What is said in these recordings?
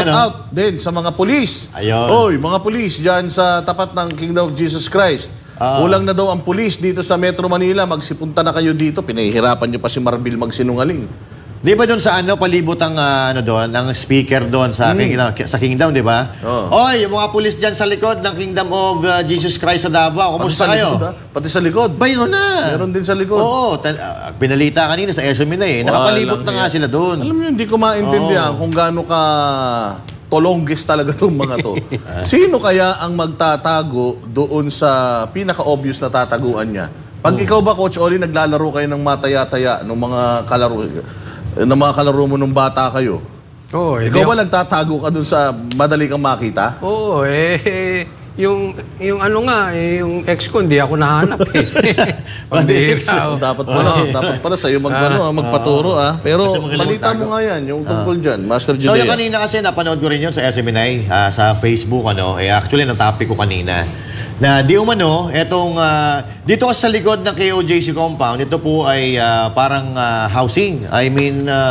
Shout out din sa mga pulis. Oy, mga pulis dyan sa tapat ng Kingdom of Jesus Christ. Kulang na daw ang pulis dito sa Metro Manila. Magsipunta na kayo dito. Pinahihirapan nyo pa si Marbil magsinungaling. Di ba doon sa palibot ang ang speaker doon sa Kingdom, di ba? Oy, yung mga pulis diyan sa likod ng Kingdom of Jesus Christ sa Davao, kumusta kayo? Pati sa likod. Mayroon na. Meron din sa likod. Oo, pinalita kanina sa SMNA eh. Nakapalibot na nga sila doon. Alam mo, hindi ko maintindihan kung gaano ka tolonggis talaga itong mga to. Sino kaya ang magtatago doon sa pinaka-obvious na tataguan niya? Pag ikaw ba, Coach Oli, naglalaro kayo ng mataya-taya ng mga kalaro mo nung bata kayo? Oo. Ikaw ba nagtatago ka dun sa madali kang makita? Oo, yung yung ex ko, hindi ako nahanap eh. Dapat pala sa'yo magpaturo Pero balita mo nga yan, yung tungkol dyan, Master Judea. So yung kanina kasi napanood ko rin yun sa SMNI, sa Facebook, actually na-topic ko kanina. Na di umano, dito sa likod ng KOJC compound, ito po ay parang housing,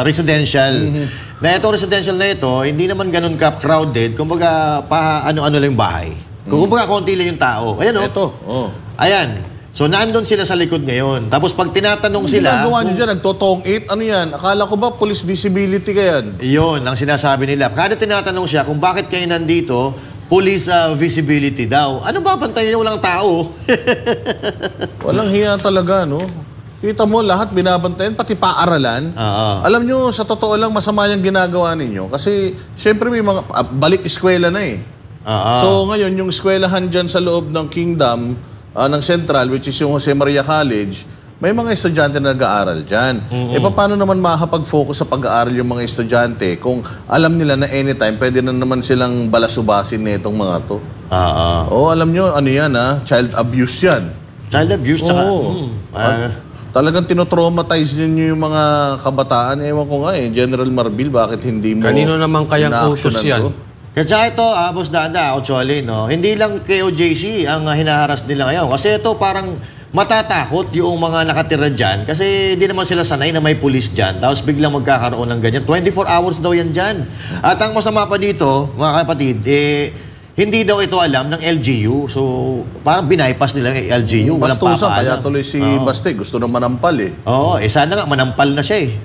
residential. Na itong residential na ito, hindi naman ganun ka-crowded, kumbaga ano-ano lang yung bahay. Kumbaga konti lang yung tao. Ayan Ito, Ayan. So naandun sila sa likod ngayon. Tapos pag tinatanong sila... Ginagawa nyo dyan, nagtotong-it, ano yan? Akala ko ba police visibility ka yan? Yun, ang sinasabi nila. Kada tinatanong siya kung bakit kayo nandito, police visibility daw. Ano ba bantayan niya? Walang tao. Walang hiya talaga, no? Kita mo, lahat binabantayan, pati paaralan. Alam nyo, sa totoo lang, masama yung ginagawa ninyo. Kasi, syempre may mga balik eskwela na eh. So, ngayon, yung eskwelahan dyan sa loob ng Kingdom, ng Central, which is yung Jose Maria College, may mga estudyante na nag-aaral dyan. Paano naman makakapag-focus sa pag-aaral yung mga estudyante kung alam nila na anytime, pwede na naman silang balasubasin na itong mga to? Alam nyo, ano yan child abuse yan. Child abuse, tsaka... Talagang tinotraumatize niyo yung mga kabataan. Ewan ko nga General Marbil, bakit hindi mo... Kanino naman kayang utos yan? Kaya ito, Boss Danda, actually, hindi lang KOJC ang hinaharas nila ngayon. Kasi ito parang matatakot yung mga nakatira dyan kasi di naman sila sanay na may pulis dyan. Tapos biglang magkakaroon ng ganyan. 24 hours daw yan dyan. At ang masama pa dito, mga kapatid, hindi daw ito alam ng LGU. So, parang binaypass nila ng LGU. Bastusan, kaya tuloy si Baste. Gusto na manampal sana nga, manampal na siya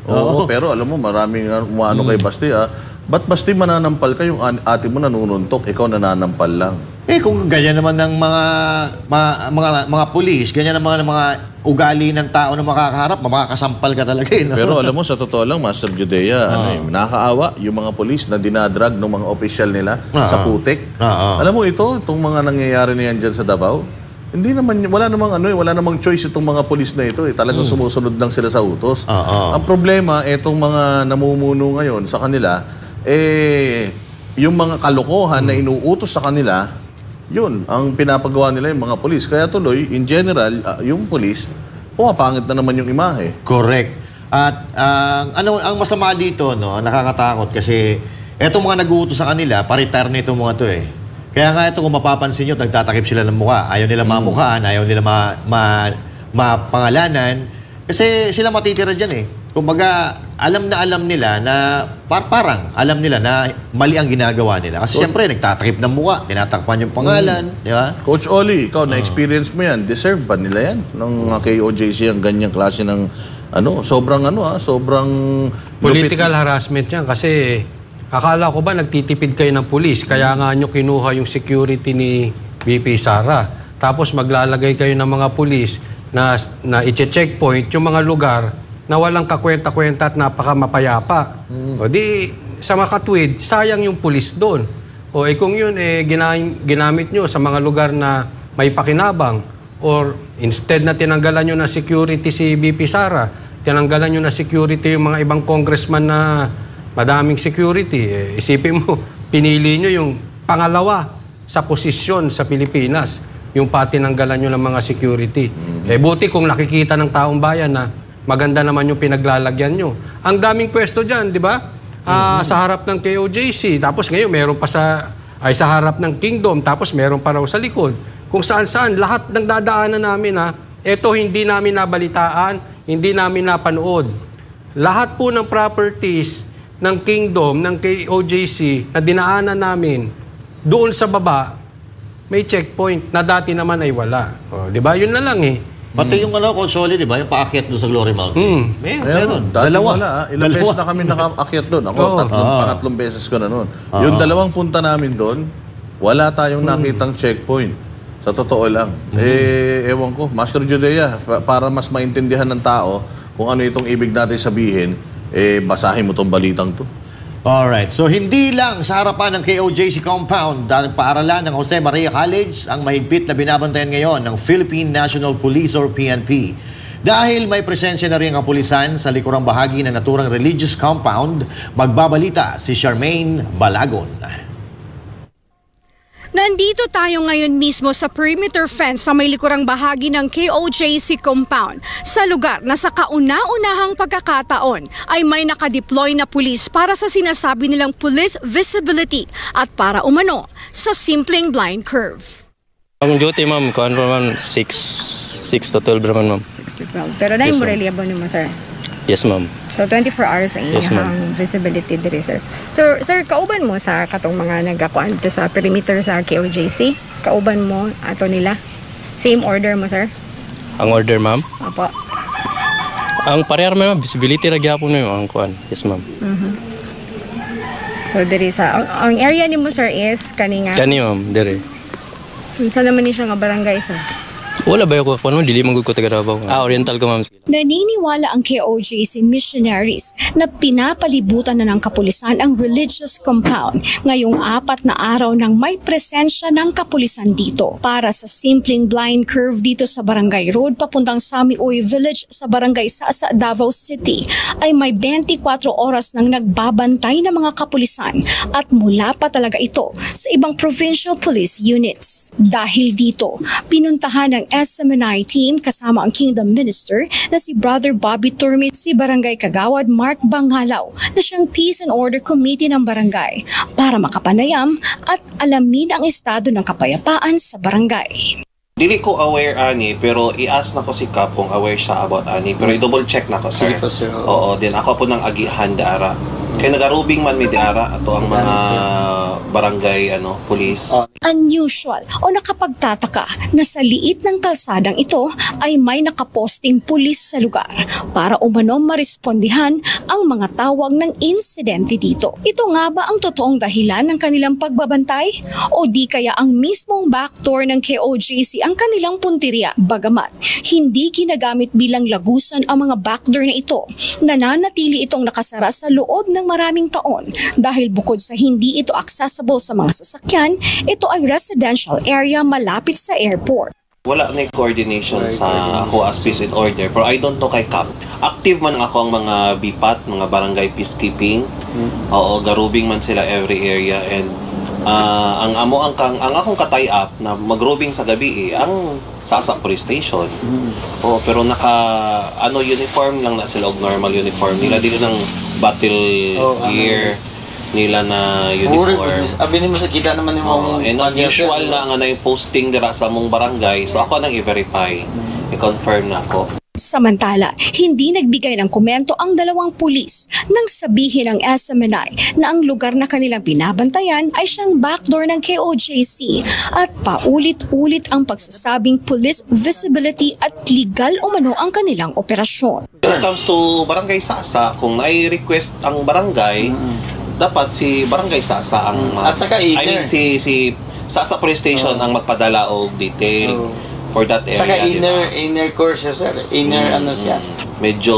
pero alam mo, maraming umano kay Baste Ba't Baste mananampal ka? Yung ate mo nanununtok, ikaw nananampal lang. Kung ganyan naman ng mga pulis, ganyan naman ng mga ugali ng tao na makakaharap, makakasampal ka talaga. Pero alam mo, sa totoo lang, Master Judea, nakakaawa yung mga pulis na dinadrag ng mga opisyal nila sa putik. Alam mo itong mga nangyayari na yan dyan sa Davao, wala namang choice itong mga pulis na ito. Talagang sumusunod lang sila sa utos. Ang problema, itong mga namumuno ngayon sa kanila, yung mga kalokohan na inuutos sa kanila, yun, ang pinapagawa nila yung mga pulis. Kaya tuloy, in general, yung pulis, pumapangit na naman yung imahe. Correct. At ang masama dito, nakakatakot kasi etong mga nag-uutos sa kanila, pa-retire na itong mga to Kaya nga ito, kung mapapansin nyo, nagtatakip sila ng mukha. Ayaw nila mamukhaan, ayaw nila mapangalanan. Kasi sila matitira dyan Kumbaga, alam nila na parang alam nila na mali ang ginagawa nila. Kasi siyempre, nagtatakip ng mukha, tinatakpan yung pangalan, di ba? Coach Oli, ikaw, na-experience mo yan. Deserve ba nila yan? Nung KOJC ang ganyang klase ng, sobrang political harassment yan. Kasi, akala ko ba nagtitipid kayo ng pulis? Kaya nga nyo kinuha yung security ni VP Sara. Tapos maglalagay kayo ng mga pulis na i-checkpoint yung mga lugar na walang kakwenta-kwenta at napakamapayapa. O di, sa makatwid, sayang yung pulis doon. O kung yun, ginamit nyo sa mga lugar na may pakinabang, or instead na tinanggalan nyo na security si VP Sara, tinanggalan nyo na security yung mga ibang congressman na madaming security. Isipin mo, pinili nyo yung pangalawa sa posisyon sa Pilipinas, yung patinanggalan nyo ng mga security. Buti kung nakikita ng taong bayan na maganda naman yung pinaglalagyan nyo. Ang daming pwesto dyan, di ba? Sa harap ng KOJC. Tapos ngayon, meron pa sa harap ng Kingdom. Tapos meron pa raw sa likod. Kung saan-saan, lahat ng dadaanan namin, ito hindi namin nabalitaan, hindi namin napanood. Lahat po ng properties ng Kingdom, ng KOJC na dinaanan namin, doon sa baba, may checkpoint na dati naman ay wala. O, di ba? Yun na lang eh. Pati yung console, di ba? Yung paakyat doon sa Glory Mountain. Meron. Dalawa. Ilang beses na kami nakaakyat doon. Ako, pangatlong beses ko na noon. Yung dalawang punta namin doon, wala tayong nakitang checkpoint. Sa totoo lang. Ewan ko, Master Judea, para mas maintindihan ng tao kung ano itong ibig natin sabihin, basahin mo itong balitang to. Alright, so hindi lang sa harapan ng KOJC compound dahil paaralan ng Jose Maria College ang mahigpit na binabantayan ngayon ng Philippine National Police or PNP. Dahil may presensya na rin ang kapulisan sa likurang bahagi ng naturang religious compound, magbabalita si Charmaine Balagon. Nandito tayo ngayon mismo sa perimeter fence sa may likurang bahagi ng KOJC compound sa lugar na sa kauna-unahang pagkakataon ay may nakadeploy na pulis para sa sinasabi nilang police visibility at para umano sa simpleng blind curve. Ang duty ma'am, kuhan pa ma'am 6 to 12 naman ma'am. 6 to 12. Pero na yung reliable mo sir? Yes ma'am. So 24 hours ang iyang visibility diri sir. So sir, kauban mo sa katong mga nagakuan dito sa perimeter sa KOJC? Kauban mo ato nila? Same order mo sir? Ang order ma'am? Opo. Ang parehar ma'am, visibility ra gyapon mo ang kuhan. Yes ma'am. So diri sa ang area nimo sir is kani nga? Kani ma'am, dire. Saan naman ni siya nga barangay sir? Wala ba ako kuhan mo, dili man gud ko taga Davao. Oriental ko ma'am. Naniniwala ang KOJC missionaries na pinapalibutan na ng kapulisan ang religious compound ngayong 4 na araw nang may presensya ng kapulisan dito. Para sa simpleng blind curve dito sa Barangay Road papuntang Sami Uy Village sa Barangay Sasa, Davao City ay may 24 oras nang nagbabantay ng mga kapulisan at mula pa talaga ito sa ibang provincial police units. Dahil dito, pinuntahan ng SMNI team kasama ang Kingdom Minister na si Brother Bobby Turmi, si Barangay Kagawad Mark Bangalaw na siyang Peace and Order Committee ng barangay para makapanayam at alamin ang estado ng kapayapaan sa barangay. Dili ko aware ani pero i-ask na ko si Kap kung aware siya about ani pero i-double check na ko sir. Oo, din ako po nang agihan daara. Kaya nagarubing man mi daara ato ang mga barangay police. Unusual o nakapagtataka na sa liit ng kalsadang ito ay may nakaposting pulis sa lugar para umano marespondihan ang mga tawag ng insidente dito. Ito nga ba ang totoong dahilan ng kanilang pagbabantay? O di kaya ang mismong backdoor ng KOJC ang kanilang punteriya? Bagamat hindi ginagamit bilang lagusan ang mga backdoor na ito, nananatili itong nakasara sa loob ng maraming taon dahil bukod sa hindi ito accessible sa mga sasakyan, ito ay residential area malapit sa airport. Wala na coordination sa ako as peace and order pero I don't know kay Kap. Active man ako ang mga BPAT, mga barangay peacekeeping. Oo, garubing man sila every area and ang akong katay up na magrubing sa gabi ang Sasa Police Station. Oo, pero uniform lang na sila og normal uniform nila dili ng battle gear nila na uniform. Abi nimo sa kita naman yung and unusual na yung posting dira sa mong barangay. So ako nang i-verify, i-confirm na ako. Samantala, hindi nagbigay ng komento ang dalawang pulis nang sabihin ng SMNI na ang lugar na kanilang binabantayan ay siyang backdoor ng KOJC at paulit-ulit ang pagsasabing police visibility at legal umano ang kanilang operasyon. When it comes to Barangay Sasa, kung nai-request ang barangay, dapat si Barangay Sasa ang at saka si Sasa Police Station ang magpadala og detail for that area. Saka inner course siya, sir. Siya. Medyo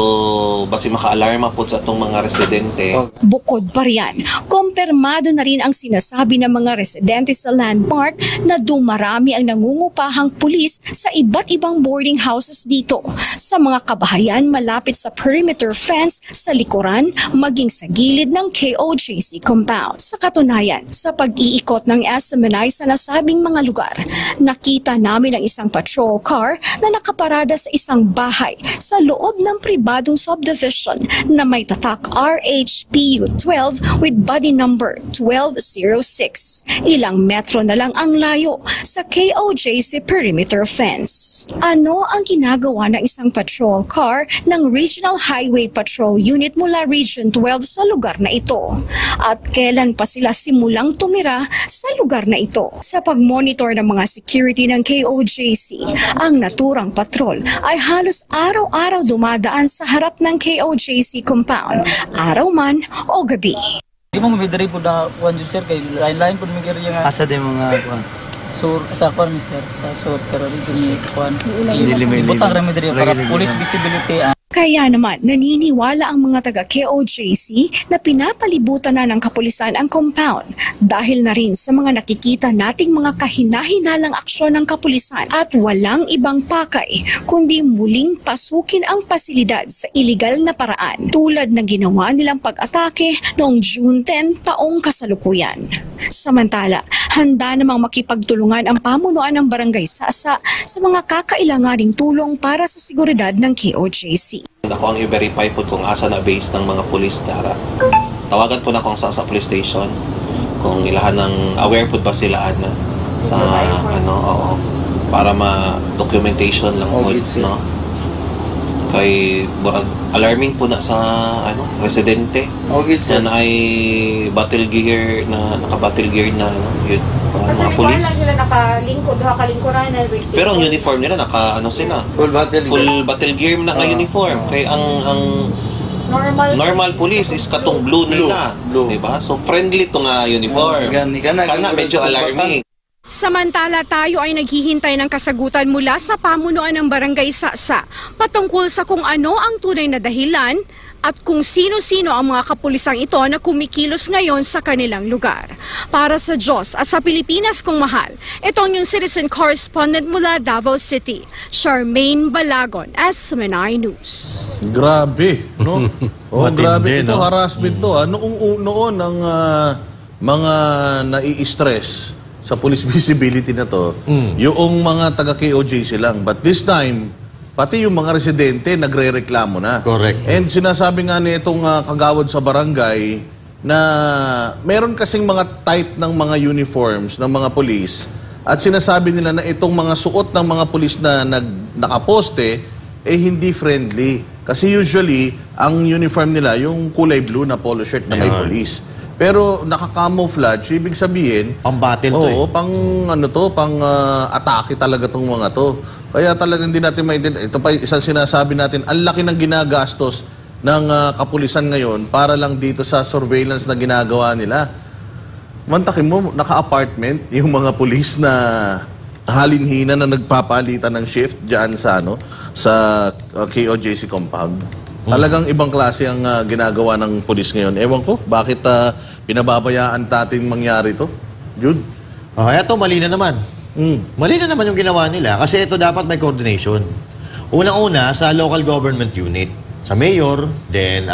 basi maka-alarma po sa itong mga residente. Bukod pa riyan, kumpirmado na rin ang sinasabi ng mga residente sa landmark na dumarami ang nangungupahang pulis sa iba't ibang boarding houses dito sa mga kabahayan malapit sa perimeter fence sa likuran maging sa gilid ng KOJC compound. Sa katunayan, sa pag-iikot ng SMNI sa nasabing mga lugar, nakita namin ang isang patrol car na nakaparada sa isang bahay sa loob ng pribadong subdivision na may tatak RHPU 12 with body number 1206. Ilang metro na lang ang layo sa KOJC perimeter fence. Ano ang ginagawa ng isang patrol car ng Regional Highway Patrol Unit mula Region 12 sa lugar na ito? At kailan pa sila simulang tumira sa lugar na ito? Sa pag-monitor ng mga security ng KOJC, ang naturang patrol ay halos araw-araw dumadaan sa harap ng KOJC compound, araw man o gabi. Di mo mabidari po na kuhan sir, kay lain-lain po mikir yung Asa din mga kuhan. sur, sa kuhan mister, sa sur, pero dito ni kuhan. Limay-limay. Ibutang rami dari para police visibility. Kaya naman, naniniwala ang mga taga-KOJC na pinapalibutan na ng kapulisan ang compound dahil na rin sa mga nakikita nating mga kahina-hinalang aksyon ng kapulisan at walang ibang pakay kundi muling pasukin ang pasilidad sa iligal na paraan tulad ng ginawa nilang pag-atake noong June 10 taong kasalukuyan. Samantala, handa namang makipagtulungan ang pamunuan ng Barangay Sasa sa mga kakailanganing tulong para sa seguridad ng KOJC. Ako ang i-verify po kung asa na base ng mga police dara. Tawagan po na kung sa police station kung ilahan ng aware po ba sila na sa oo, para ma-documentation lang po, no? Kay alarming po na sa residente. Yan ay battle gear na naka-battle gear na yun, mga police. Pero ang uniform nila sila. Full battle gear na uniform. Kay ang normal police is katong blue nila, di ba? So friendly to nga uniform. Kana medyo alarming. Samantala, tayo ay naghihintay ng kasagutan mula sa pamunuan ng Barangay Sasa patungkol sa kung ano ang tunay na dahilan at kung sino-sino ang mga kapulisang ito na kumikilos ngayon sa kanilang lugar. Para sa Diyos at sa Pilipinas kong mahal, ito ang yung citizen correspondent mula Davao City, Charmaine Balagon, SMNI News. Grabe, no? Grabe ito, no? harassment to. Noon ang mga nai-stress sa police visibility na to, yung mga taga-KOJC lang. But this time, pati yung mga residente nagre-reklamo na. Correct. And sinasabi nga nitong kagawad sa barangay na meron kasing mga type ng mga uniforms ng mga police at sinasabi nila na itong mga suot ng mga police na nakaposte hindi friendly. Kasi usually, ang uniform nila yung kulay blue na polo shirt na may police. Pero naka-camouflage, ibig sabihin, pang-battle to pang atake talaga tong mga to. Kaya talagang hindi natin maintindihan. Ito pa isang sinasabi natin, ang laki ng ginagastos ng kapulisan ngayon para lang dito sa surveillance na ginagawa nila. Mantakin mo, naka-apartment yung mga pulis na halinhina na nagpapalitan ng shift dyan sa KOJC compound. Talagang ibang klase ang ginagawa ng pulis ngayon. Ewan ko, bakit pinababayaan natin mangyari to? Jude? Eto, mali na naman. Mali na naman yung ginawa nila kasi ito dapat may coordination. Unang-una sa local government unit, sa mayor, then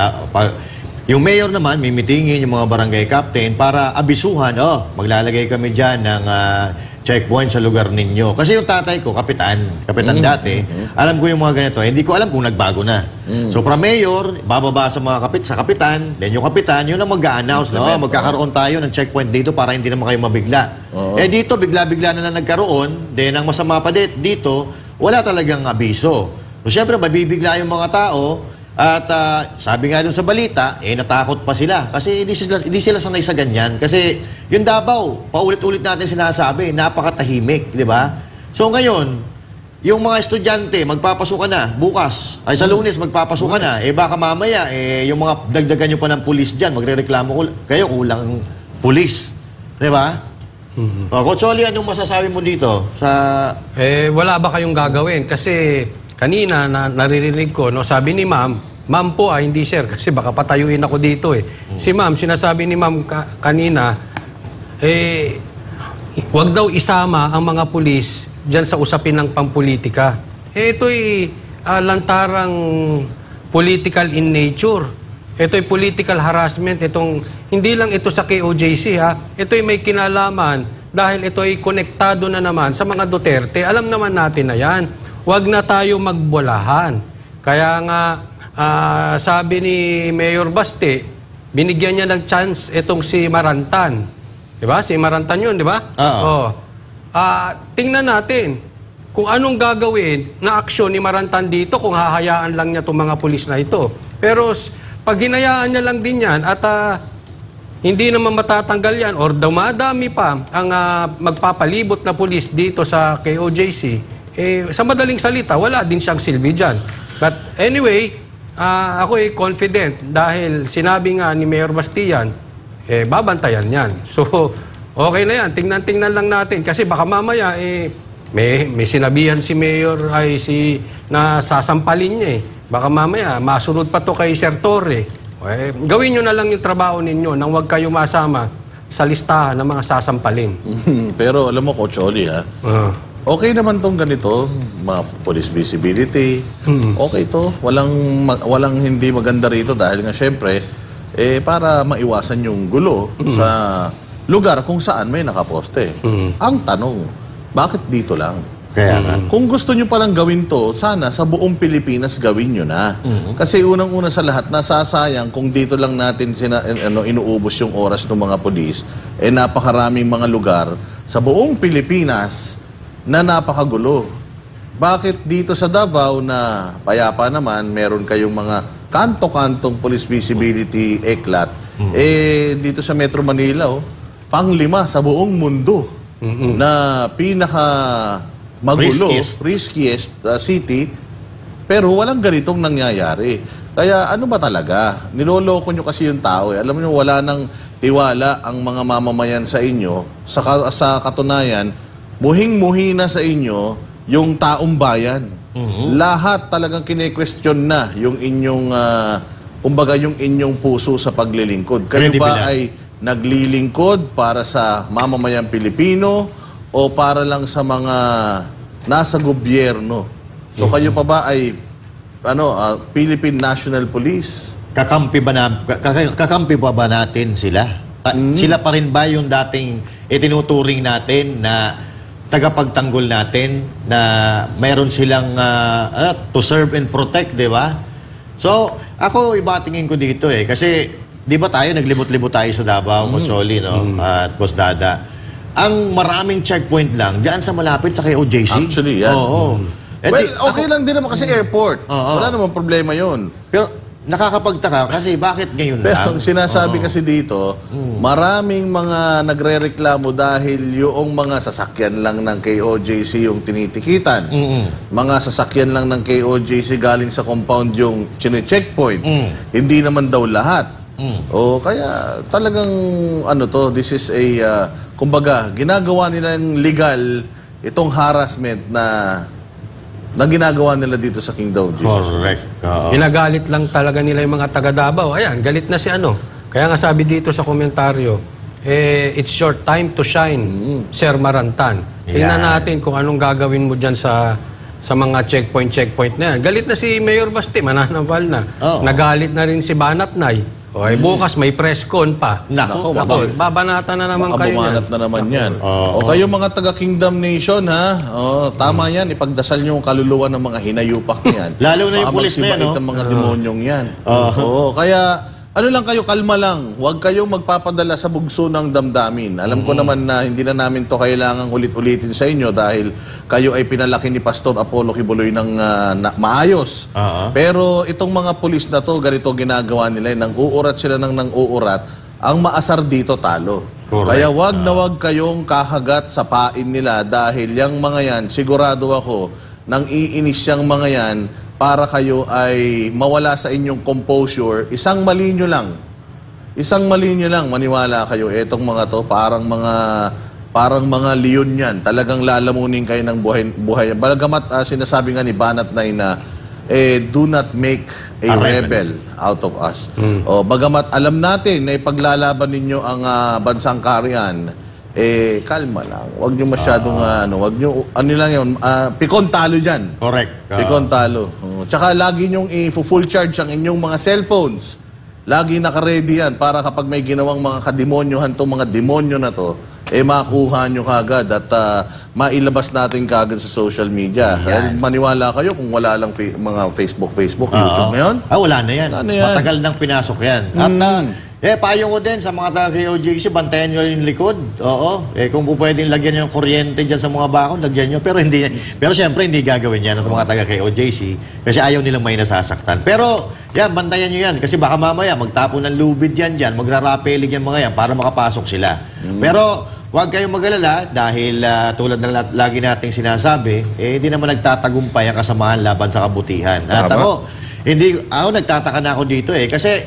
yung mayor naman, mimitingin yung mga barangay captain para abisuhan, maglalagay kami dyan ng checkpoint sa lugar ninyo. Kasi yung tatay ko, kapitan dati, alam ko yung mga ganito, hindi ko alam kung nagbago na. So, from mayor, bababa sa mga kapitan, then yung kapitan, yun ang mag-a-announce, magkakaroon tayo ng checkpoint dito para hindi naman kayo mabigla. Dito, bigla-bigla na nagkaroon, then ang masama pa dito, wala talagang abiso. So, syempre, mabibigla yung mga tao, at sabi nga doon sa balita, natakot pa sila. Kasi hindi sila sanay sa ganyan. Kasi yung Davao, paulit-ulit natin sinasabi, napakatahimik, di ba? So ngayon, yung mga estudyante, magpapasok ka na, bukas, ay sa Lunes, magpapasok ka na, baka mamaya, yung mga dagdagan nyo pa ng pulis dyan, magre-reklamo kayo, kulang pulis. Di ba? Coach Oli, anong masasabi mo dito? Wala ba kayong gagawin? Kasi kanina, naririnig ko, sabi ni ma'am po hindi sir, kasi baka patayuin ako dito Si ma'am, sinasabi ni ma'am kanina, wag daw isama ang mga pulis dyan sa usapin ng pampolitika. Ito'y lantarang political in nature. Ito'y political harassment. Hindi lang ito sa KOJC, Ito'y may kinalaman dahil ito'y konektado na naman sa mga Duterte. Alam naman natin na yan. Huwag na tayo magbolahan. Kaya nga, sabi ni Mayor Baste, binigyan niya ng chance itong si Marantan. Diba? Si Marantan yun, di ba? Oo. Tingnan natin kung anong gagawin na aksyon ni Marantan dito kung hahayaan lang niya itong mga pulis na ito. Pero pag hinayaan niya lang din yan at hindi naman matatanggal yan or dumadami pa ang magpapalibot na pulis dito sa KOJC, sa madaling salita, wala din siyang silbi dyan. But anyway, ako ay confident dahil sinabi nga ni Mayor Bastian, babantayan yan. So, okay na yan. Tingnan-tingnan lang natin. Kasi baka mamaya, may sinabihan si Mayor na sasampalin niya. Baka mamaya, masunod pa to kay Sir Torre. Gawin nyo na lang yung trabaho ninyo nang huwag kayo masama sa listahan ng mga sasampalin. Pero alam mo, Coach Oli, okay naman tong ganito, mga police visibility. Okay to. Walang hindi maganda rito dahil nga syempre, para maiwasan yung gulo sa lugar kung saan may nakaposte. Ang tanong, bakit dito lang? Kaya nga. Kung gusto nyo palang gawin to, sana sa buong Pilipinas gawin nyo na. Kasi unang-una sa lahat, nasasayang kung dito lang natin inuubos yung oras ng mga polis, napakaraming mga lugar sa buong Pilipinas na napakagulo. Bakit dito sa Davao na payapa naman, meron kayong mga kanto-kantong police visibility eklat, dito sa Metro Manila, pang-5 sa buong mundo na pinaka magulo, riskiest city, pero walang ganitong nangyayari. Kaya ano ba talaga? Niloloko nyo kasi yung tao. Alam nyo, wala nang tiwala ang mga mamamayan sa inyo. Sa katunayan, muhing-muhi na sa inyo yung taong bayan. Lahat talagang kine-question na yung inyong, kumbaga yung inyong puso sa paglilingkod. Kayo ba ay naglilingkod para sa mamamayang Pilipino o para lang sa mga nasa gobyerno? So kayo pa ba ay Philippine National Police? Kakampi pa ba natin sila? Sila pa rin ba yung dating itinuturing natin na tagapagtanggol natin na mayroon silang to serve and protect, di ba? So, ako ibatingin ko dito kasi di ba tayo naglibot-libot tayo sa Davao, Coacholi, no? At Boss Dada. Ang maraming checkpoint lang diyan sa malapit sa KOJC. Actually, yan. Well, okay lang din naman kasi airport. Wala namang problema yun. Pero nakakapagtaka kasi bakit ngayon lang? Pero ang sinasabi kasi dito, maraming mga nagre-reklamo dahil yung mga sasakyan lang ng KOJC yung tinitikitan. Mga sasakyan lang ng KOJC galing sa compound yung chine-checkpoint. Hindi naman daw lahat. Kaya talagang this is a kumbaga ginagawa nilang legal itong harassment na ginagawa nila dito sa Kingdom of Jesus. Correct. Ginagalit lang talaga nila yung mga taga Davao. Ayan, galit na si Kaya nga sabi dito sa komentaryo, it's your time to shine, Sir Marantan. Tingnan natin kung anong gagawin mo dyan sa mga checkpoint na yan. Galit na si Mayor Baste, mananambal na. Nagalit na rin si Banatnay. Bukas may press con pa. Nako, babanatan na naman kayo bumanat na naman yan. O kayo mga taga Kingdom Nation, tama yan. Ipagdasal nyo yung kaluluwa ng mga hinayupak niyan. Lalo na yung pulis na yan, ang mga demonyong yan. Kaya lang kayo, kalma lang. Huwag kayong magpapadala sa bugso ng damdamin. Alam ko naman na hindi na namin to kailangang ulit-ulitin sa inyo dahil kayo ay pinalaki ni Pastor Apollo Kibuloy ng maayos. Pero itong mga pulis na to, ganito ginagawa nila. Nang uurat sila ng uurat. Ang maasar dito talo. Correct. Kaya wag na wag kayong kakagat sa pain nila dahil yung mga yan, sigurado ako, nang iinis yung mga yan, para kayo ay mawala sa inyong composure, isang mali nyo lang, maniwala kayo, etong mga to, parang mga leon yan, talagang lalamunin kayo ng buhay. Bagamat sinasabi nga ni Banatnay na, do not make a rebel out of us. Bagamat alam natin na ipaglalaban ninyo ang bansang kaharian, kalma lang. Huwag nyo masyadong, huwag nyo, lang yun, pikon talo dyan. Correct. Pikon talo. Tsaka lagi nyong i-full charge ang inyong mga cellphones. Lagi naka-ready yan para kapag may ginawang mga kademonyohan to, mga demonyo na to, makuha nyo kagad at mailabas natin kagad sa social media. Maniwala kayo kung wala lang mga Facebook, YouTube ngayon. Wala na yan. Matagal nang pinasok yan. At payo ko din sa mga taga-KOJC, bantayan nyo yung likod. Kung pwedeng lagyan yung kuryente dyan sa mga bakod, lagyan nyo. Pero siyempre, hindi gagawin yan sa mga taga-KOJC kasi ayaw nilang may nasasaktan. Pero, bantayan nyo yan. Kasi baka mamaya, magtapon ng lubid yan dyan, magrarapeling yan mga yan para makapasok sila. Pero, huwag kayong mag-alala dahil tulad ng lagi nating sinasabi, hindi naman nagtatagumpay ang kasamaan laban sa kabutihan. At ako nagtataka na ako dito kasi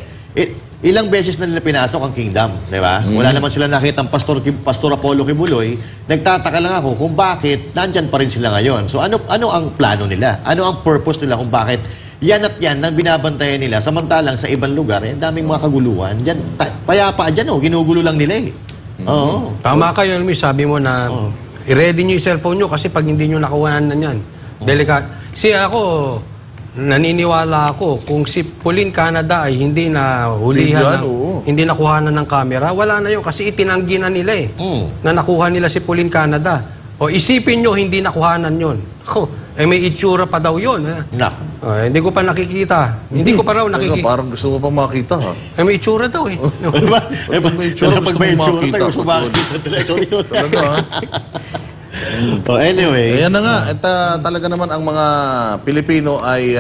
ilang beses na nila pinasok ang kingdom, di ba? Wala naman sila nakita ang Pastor Apollo Kibuloy. Nagtataka lang ako kung bakit nandyan pa rin sila ngayon. So ano ang plano nila? Ano ang purpose nila kung bakit yan at yan ang binabantayan nila samantalang sa ibang lugar, daming mga kaguluhan. Diyan, payapa dyan, ginugulo lang nila Tama kayo, sabi mo na i-ready nyo yung cellphone nyo kasi pag hindi nyo nakuhaan na yan. Delikat. Kasi ako, naniniwala ako kung si Pauline Canada ay hindi na hulihan, hindi nakuhanan ng camera, wala na yun kasi itinanggi na nila na nakuha nila si Pauline Canada. O isipin nyo, hindi nakuhanan yun. May itsura pa daw yun. Hindi ko pa nakikita. Hindi ko pa raw nakikita. Parang gusto mo pa makita may itsura daw may itsura gusto mo makita. Talaga anyway. Ayan na nga. Talaga naman ang mga Pilipino ay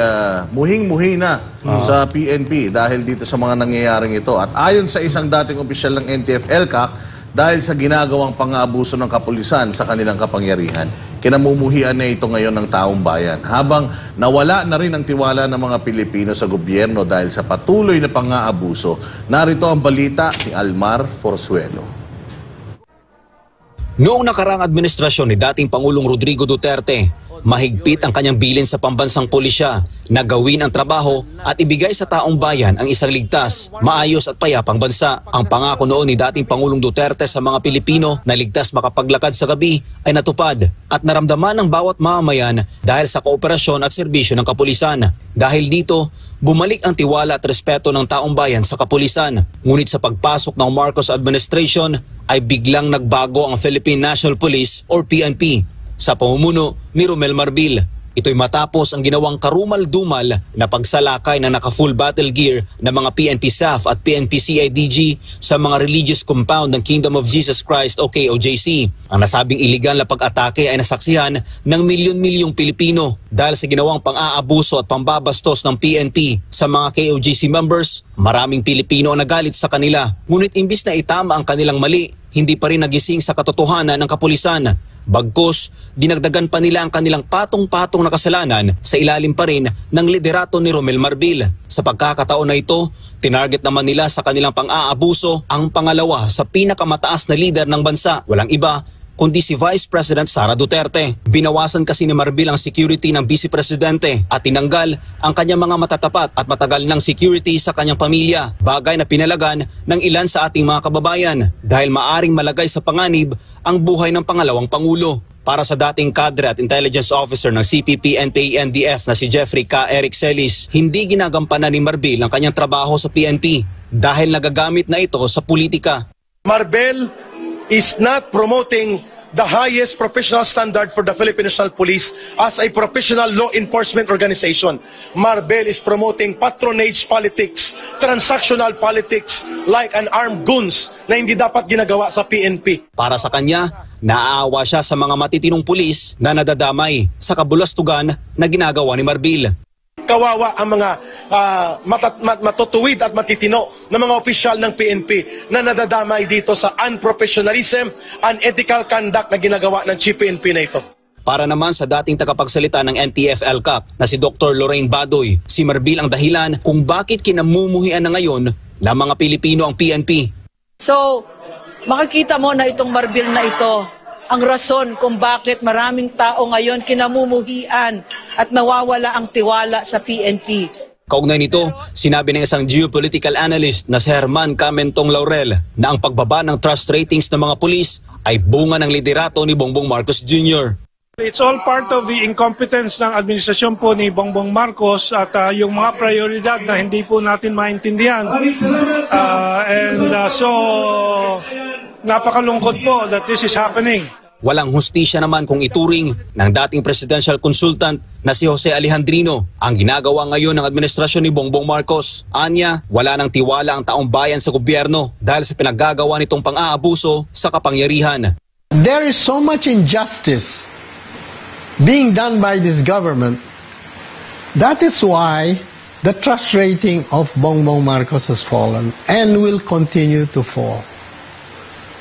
muhing-muhi na sa PNP dahil dito sa mga nangyayaring ito. At ayon sa isang dating opisyal ng NTF-ELCAC, dahil sa ginagawang pang-aabuso ng kapulisan sa kanilang kapangyarihan, kinamumuhian na ito ngayon ng taong bayan. Habang nawala na rin ang tiwala ng mga Pilipino sa gobyerno dahil sa patuloy na pang-aabuso, narito ang balita ni Almar Forzuelo. Noong nakaraang administrasyon ni dating Pangulong Rodrigo Duterte, mahigpit ang kanyang bilin sa pambansang pulisya na gawin ang trabaho at ibigay sa taong bayan ang isang ligtas, maayos at payapang bansa. Ang pangako noon ni dating Pangulong Duterte sa mga Pilipino na ligtas makapaglakad sa gabi ay natupad at naramdaman ng bawat mamamayan dahil sa kooperasyon at serbisyo ng kapulisan. Dahil dito, bumalik ang tiwala at respeto ng taong bayan sa kapulisan. Ngunit sa pagpasok ng Marcos administration ay biglang nagbago ang Philippine National Police or PNP sa pamumuno ni Romel Marbil. Ito'y matapos ang ginawang karumal-dumal na pagsalakay na naka-full battle gear ng mga PNP staff at PNP CIDG sa mga religious compound ng Kingdom of Jesus Christ o KOJC. Ang nasabing iligal na pag-atake ay nasaksihan ng milyon-milyong Pilipino dahil sa ginawang pang-aabuso at pambabastos ng PNP sa mga KOJC members. Maraming Pilipino ang nagalit sa kanila, ngunit imbis na itama ang kanilang mali, hindi pa rin nagising sa katotohanan ng kapulisan. Bagkus, dinagdagan pa nila ang kanilang patong-patong na kasalanan sa ilalim pa rin ng liderato ni Romel Marbil. Sa pagkakataon na ito, tinarget naman nila sa kanilang pang-aabuso ang pangalawa sa pinakamataas na lider ng bansa. Walang iba kundi si Vice President Sara Duterte. Binawasan kasi ni Marbil ang security ng Vice Presidente at tinanggal ang kanyang mga matatapat at matagal ng security sa kanyang pamilya, bagay na pinalagan ng ilan sa ating mga kababayan dahil maaring malagay sa panganib ang buhay ng pangalawang Pangulo. Para sa dating kadre at intelligence officer ng CPP, NPA, NDF na si Jeffrey K. Eric Celis, hindi ginagampanan ni Marbil ang kanyang trabaho sa PNP dahil nagagamit na ito sa politika. Marbil is not promoting the highest professional standard for the Philippine National Police as a professional law enforcement organization. Marbil is promoting patronage politics, transactional politics like an armed goons na hindi dapat ginagawa sa PNP. Para sa kanya, naaawa siya sa mga matitinong pulis na nadadamay sa kabulastugan na ginagawa ni Marbil. Kawawa ang mga matutuwid at matitino ng mga opisyal ng PNP na nadadamay dito sa unprofessionalism, unethical conduct na ginagawa ng Chief PNP na ito. Para naman sa dating tagapagsalita ng NTF-ELCAC na si Dr. Lorraine Badoy, si Marbil ang dahilan kung bakit kinamumuhian na ngayon ng mga Pilipino ang PNP. So, makikita mo na itong Marbil na ito, ang rason kung bakit maraming tao ngayon kinamumuhian at nawawala ang tiwala sa PNP. Kaugnay nito, sinabi ng isang geopolitical analyst na si Herman Camentong Laurel na ang pagbaba ng trust ratings ng mga pulis ay bunga ng liderato ni Bongbong Marcos Jr. It's all part of the incompetence ng administrasyon po ni Bongbong Marcos at yung mga prioridad na hindi po natin maintindihan. So napakalungkot po that this is happening. Walang hustisya naman kung ituring ng dating presidential consultant na si Jose Alejandrino ang ginagawa ngayon ng administrasyon ni Bongbong Marcos. Anya, wala nang tiwala ang taong bayan sa gobyerno dahil sa pinaggagawa nitong pang-aabuso sa kapangyarihan. There is so much injustice being done by this government. That is why the trust rating of Bongbong Marcos has fallen and will continue to fall.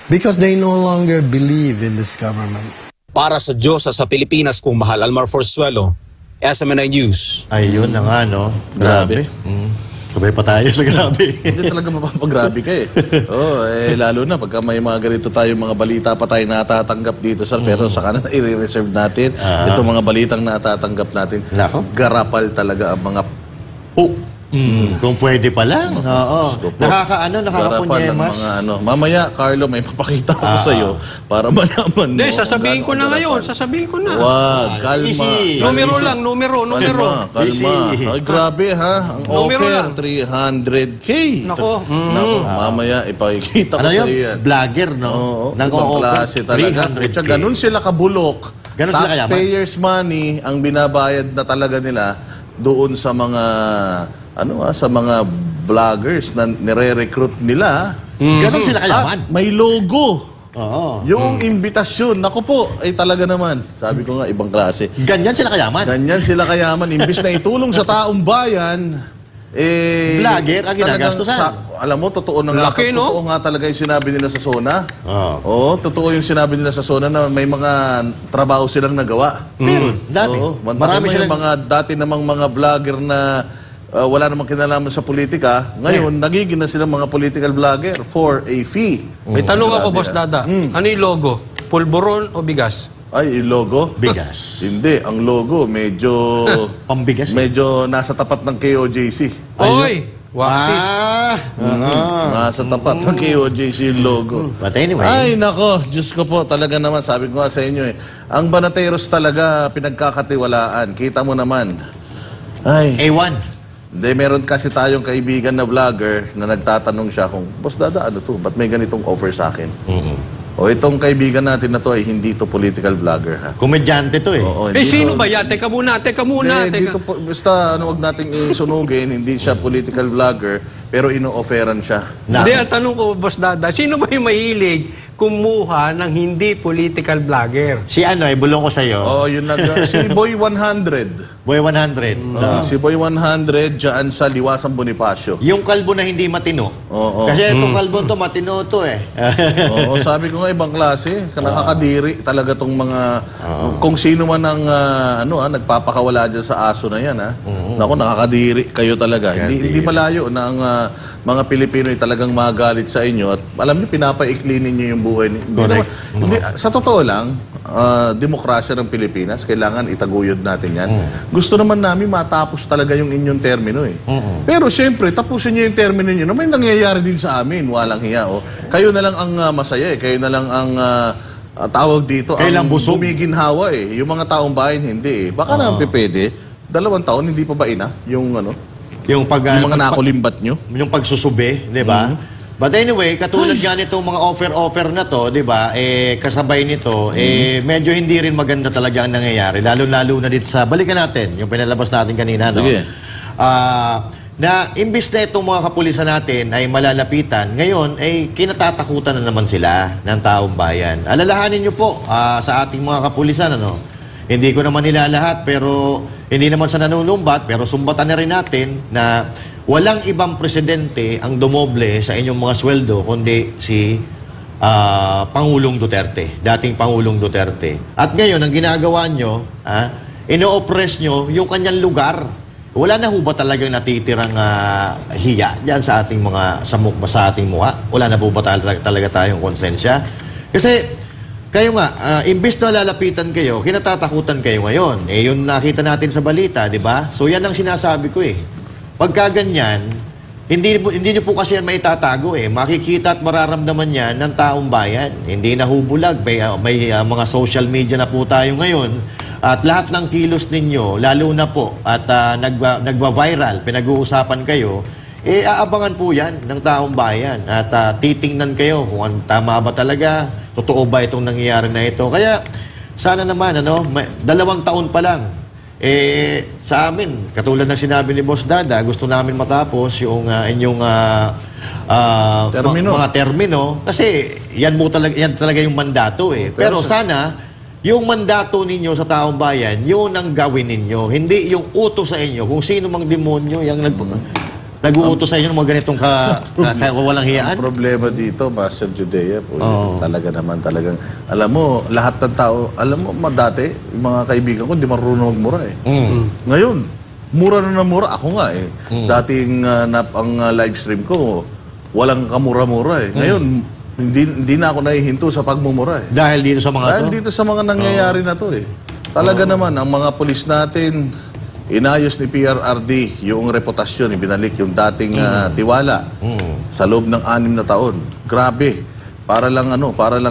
Because they no longer believe in this government. Para sa Diyosa sa Pilipinas, kung mahal Almar Forzuelo, SMNI News. Ayun na nga, no? Grabe. Sabay pa tayo sa grabe. Hindi talaga mapapagrabe ka eh. Lalo na pagka may mga ganito tayong mga balita pa tayo natatanggap dito, sir. Pero sa kanan i-reserve natin. Itong mga balitang natatanggap natin. Garapal talaga ang mga kung pwede pa lang. Nakakapunyemas. Mamaya, Carlo, may papakita ko sa iyo para malaman mo. Hindi, sasabihin ko na ngayon. Sasabihin ko na. Wag, kalma. Numero lang, numero. Kalma. Ay, grabe ha. Ang offer, 300K. Nako. Mamaya, ipakikita ko sa iyo yan. Vlogger, no? Ibang klase talaga. Ganun sila kabulok. Taxpayers money ang binabayad na talaga nila doon sa mga sa mga vloggers na nire-recruit nila. Ganon sila kayaman. At may logo. Yung imbitasyon, naku po, ay talaga naman. Sabi ko nga, ibang klase. Ganyan sila kayaman. Ganyan sila kayaman. Imbis na itulong sa taong bayan, vlogger ang ginagastusan. Alam mo, totoo na nga. Laki, no? Totoo nga talaga yung sinabi nila sa SONA. Totoo yung sinabi nila sa SONA na may mga trabaho silang nagawa. Pero, dami. Marami silang mga dati namang mga vlogger na wala namang kinalaman sa politika. Ngayon, nagiging na silang mga political vlogger for a fee. May tanong ako, Boss Dada. Ano yung logo? Pulburon o bigas? Ay, yung logo? Bigas. Hindi, ang logo medyo pambigas. Medyo nasa tapat ng KOJC. Oy! Waxis. Nasa tapat ng KOJC yung logo. But anyway. Ay, nako. Diyos ko po, talaga naman. Sabi ko nga sa inyo ang Banateros talaga pinagkakatiwalaan. Kita mo naman. Ay. A1. Hindi, meron kasi tayong kaibigan na vlogger na nagtatanong siya kung, Boss Dada, ano to? Ba't may ganitong offer sa akin? O itong kaibigan natin na to ay hindi to political vlogger, ha? Komedyante to eh. Sino ba yan? Teka muna. Dito po, basta huwag nating isunugin, hindi siya political vlogger, pero ino-offeran siya. Hindi, ang tanong ko, Boss Dada, sino ba yung mahilig kumuha ng hindi political vlogger? Si bulong ko sa'yo. Yun si Boy 100. Boy 100. Si Boy 100 dyan sa Liwasang Bonifacio. Yung kalbo na hindi matino. Kasi itong kalbo to, matino to eh. Sabi ko nga ibang klase. Nakakadiri talaga tong mga kung sino man ang nagpapakawala dyan sa aso na yan. Naku, nakakadiri kayo talaga. Hindi malayo na ang mga Pilipino ay talagang magalit sa inyo at alam niyo, pinapaikli ninyo yung buhay. Hindi, sa totoo lang, demokrasya ng Pilipinas, kailangan itaguyod natin yan. Gusto naman namin matapos talaga yung inyong termino eh. Pero siyempre, tapusin nyo yung termino nyo na may nangyayari din sa amin. Walang hiya. Kayo na lang ang masaya eh. Kayo na lang ang tawag dito. Ang bumiginhawa eh. Yung mga taong bayan, hindi eh. Baka naman pipede. 2 taon, hindi pa ba enough? Yung yung mga nakulimbat nyo? Yung pagsusube, di ba? But anyway, katulad nga nitong mga offer na to, di ba, kasabay nito, medyo hindi rin maganda talaga ang nangyayari. Lalo-lalo na dito sa, balikan natin, yung pinalabas natin kanina, no? Sige. Na imbis na itong mga kapulisan natin ay malalapitan, ngayon ay kinatatakutan na naman sila ng taong bayan. Alalahanin nyo po sa ating mga kapulisan, hindi ko naman nila lahat, pero hindi naman sa nanunumbat, pero sumbatan na rin natin na walang ibang presidente ang dumoble sa inyong mga sweldo kundi si Pangulong Duterte, dating Pangulong Duterte. At ngayon, ang ginagawa nyo, ino-oppress nyo yung kanyang lugar. Wala na ho ba talagang natitirang hiya dyan sa ating mga sa ating mukha? Wala na po ba talaga tayong konsensya? Kasi kayo nga, imbis na lalapitan kayo, kinatatakutan kayo ngayon. Yun nakita natin sa balita, di ba? So yan ang sinasabi ko eh. Pagka ganyan, hindi nyo po kasi yan maitatago eh. Makikita at mararamdaman yan ng taong bayan. Hindi na hubulag. May mga social media na po tayo ngayon. At lahat ng kilos ninyo, lalo na po, at nagwa-viral, pinag-uusapan kayo, aabangan po yan ng taong bayan. At titingnan kayo kung tama ba talaga, totoo ba itong nangyayari na ito. Kaya sana naman, 2 taon pa lang, sa amin, katulad ng sinabi ni Boss Dada, gusto namin matapos yung inyong mga termino. Kasi yan talaga yung mandato eh. Pero sana, yung mandato ninyo sa taong bayan, yun ang gawin ninyo. Hindi yung utos sa inyo. Kung sino mang demonyo, yung nag-uutos sa inyo ng mga ganitong walang hiyaan. Ang problema dito, Master Judea, talagang, alam mo, lahat ng tao, alam mo, dati, yung mga kaibigan ko, hindi marunong magmura eh. Ngayon, mura na mura. Ako nga eh. Dating ang live stream ko, walang kamura-mura eh. Ngayon, hindi na ako nahihinto sa pagmumura eh. Dahil dito sa mga dito sa mga nangyayari na to eh. Talaga naman, ang mga pulis natin, inayos ni PRRD yung reputasyon, ibinalik yung dating tiwala sa loob ng 6 na taon. Grabe. Para lang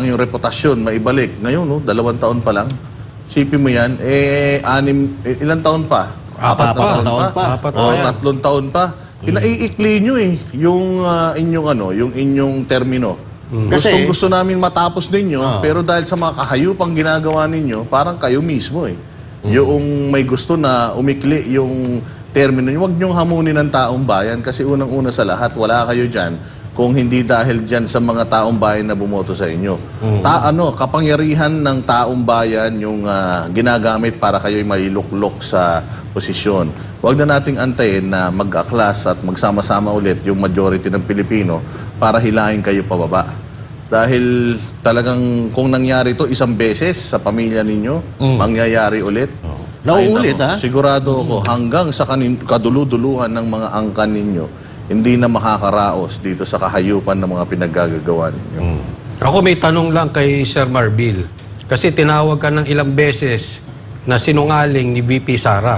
yung reputasyon maibalik. Ngayon, 2 taon pa lang. Sipin mo yan, ilang taon pa? 4 taon pa. 3 taon pa. Pinaiikli nyo eh, yung inyong termino. Gusto namin matapos ninyo, pero dahil sa mga kahayupang ginagawa ninyo, parang kayo mismo eh. Yung may gusto na umikli yung termino nyo, huwag nyong hamunin ng taong bayan kasi unang-una sa lahat, wala kayo dyan kung hindi dahil dyan sa mga taong bayan na bumoto sa inyo. Kapangyarihan ng taong bayan yung ginagamit para kayo'y mailuklok sa posisyon. Huwag na nating antayin na mag-aklas at magsama-sama ulit yung majority ng Pilipino para hilahin kayo pababa. Dahil talagang kung nangyari ito 1 beses sa pamilya ninyo, mangyayari ulit. Nauulit, ha? Sigurado ako, hanggang sa kaduluduluhan ng mga angkan ninyo, hindi na makakaraos dito sa kahayupan ng mga pinaggagawa ninyo. Ako may tanong lang kay Sir Marbil. Kasi tinawag ka ng ilang beses na sinungaling ni VP Sara.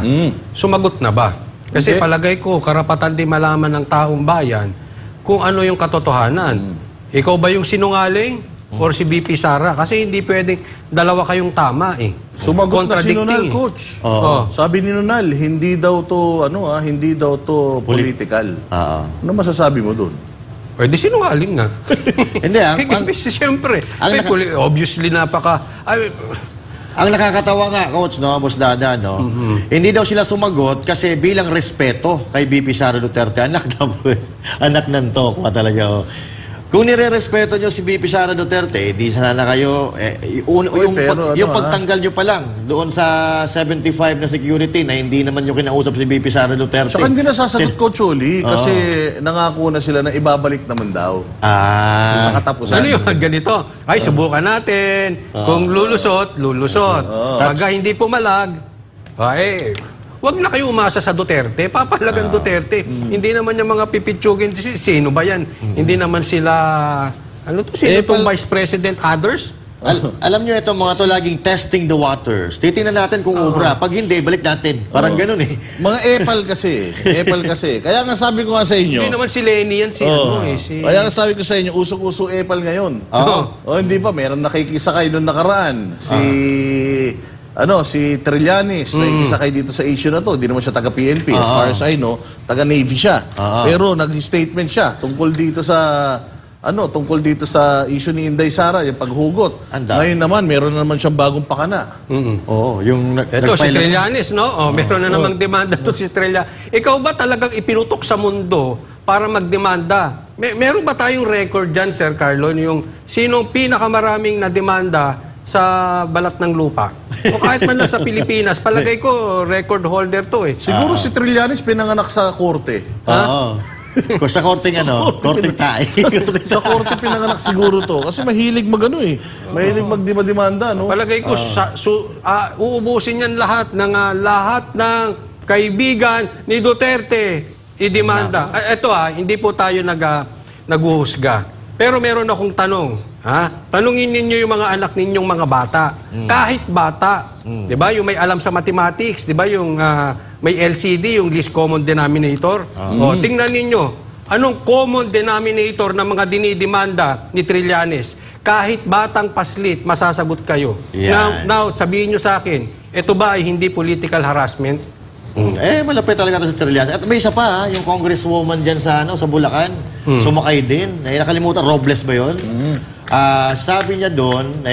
Sumagot na ba? Kasi palagay ko, karapatan din malaman ng taong bayan kung ano yung katotohanan. Ikaw ba yung sinungaling or si VP Sara? Kasi hindi pwedeng dalawa kayong tama eh. Sumagot na si Nunal, Coach. Sabi ni Nunal, hindi daw to political. Ano masasabi mo dun? Pwede sinungaling na. Hindi siyempre. Obviously ang nakakatawa nga, Coach, Boss Dada, hindi daw sila sumagot kasi bilang respeto kay VP Sara Duterte, anak ng tokwa talaga. Kung nire-respeto nyo si VP Sara Duterte, di sana kayo, yung pagtanggal nyo pa lang doon sa 75 na security na hindi naman yung kinausap si VP Sara Duterte. Saka hindi nasasagot ko, Choli, kasi nangako na sila na ibabalik naman daw. Sa katapusan. Ano yun? Ganito. Ay, subukan natin. Kung lulusot. Pagka hindi pumalag, wag na kayo umasa sa Duterte. Papalagan Duterte. Hindi naman yung mga pipitsugin. Sino ba yan? Hindi naman sila... Sino itong Vice President others? Alam nyo ito, mga to laging testing the waters. Titingnan natin kung ubra. Pag hindi, balik natin. Parang ganun eh. Mga epal kasi. Kaya nga sabi ko nga sa inyo... Hindi naman si Lenny yan. Kaya nga sabi ko sa inyo, usok-uso epal ngayon. Hindi pa. Meron nakikisakay noong nakaraan. Si Trillanes, nakikisakay dito sa issue na to. Hindi naman siya taga-PNP. As far as I know, taga-Navy siya. Pero nag-statement siya tungkol dito sa issue ni Inday Sara, yung paghugot. Ngayon naman, meron na naman siyang bagong pakana. Ito, si Trillanes, meron na namang demanda to si Trillanes. Ikaw ba talagang ipinutok sa mundo para magdemanda? Meron ba tayong record dyan, Sir Carlon, yung sinong pinakamaraming na demanda sa balat ng lupa? O kahit man lang sa Pilipinas, palagay ko, record holder to eh. Siguro si Trillanes pinanganak sa korte. Kung sa korteng korteng tayo. Sa korte pinanganak siguro to. Kasi mahilig mahilig magdemanda, no? Palagay ko, uubusin yan lahat ng kaibigan ni Duterte idemanda. Ito hindi po tayo naghuhusga. Pero meron akong tanong. Tanungin ninyo yung mga anak ninyong mga bata. Kahit bata. Diba? Yung may alam sa mathematics. Diba? Yung may LCD, yung least common denominator. Tingnan ninyo. Anong common denominator ng mga dinidemanda ni Trillanes? Kahit batang paslit, masasagot kayo. Now, sabihin nyo sa akin, ito ba ay hindi political harassment? Malapit talaga sa Trillanes. At may isa pa, yung congresswoman dyan sa Bulacan, sumakay din. Nakalimutan, Robles ba yun? Sabi niya doon,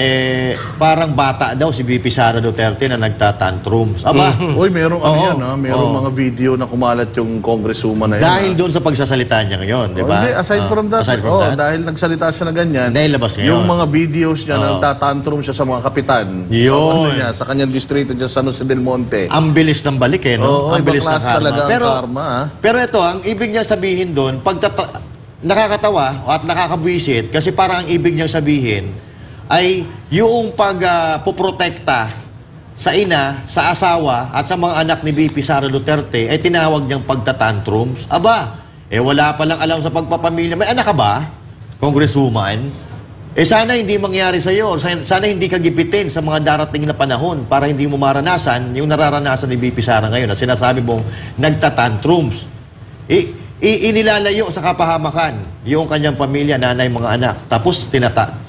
parang bata daw si VP Sara Duterte na nagtatantrums. Aba, Uy, merong merong mga video na kumalat yung congresswoman na yun. dahil doon sa pagsasalita niya ngayon, di ba? Hindi, aside from that, dahil nagsalita siya na ganyan, dahil labas ngayon. yung mga videos niya na nagtatantrum siya sa mga kapitan. Yun. Sa kanyang distrito dyan sa San Jose del Monte. Ang bilis ng balik no? Ang bilis ng karma. talaga ang karma. Pero ito, ang ibig niya sabihin doon, nakakatawa at nakakabwisit kasi parang ang ibig niyang sabihin ay yung pagpoprotekta sa ina, sa asawa at sa mga anak ni VP Sara Duterte ay tinawag niyang pagtatantrums. Aba, wala palang alam sa pagpapamilya. May anak ka ba, Congresswoman? Sana hindi mangyari sa iyo. Sana hindi ka gipitin sa mga darating na panahon para hindi mo maranasan yung nararanasan ni VP Sara ngayon na sinasabi mong nagtatantrums. Inilalayo sa kapahamakan yung kanyang pamilya, nanay, mga anak. Tapos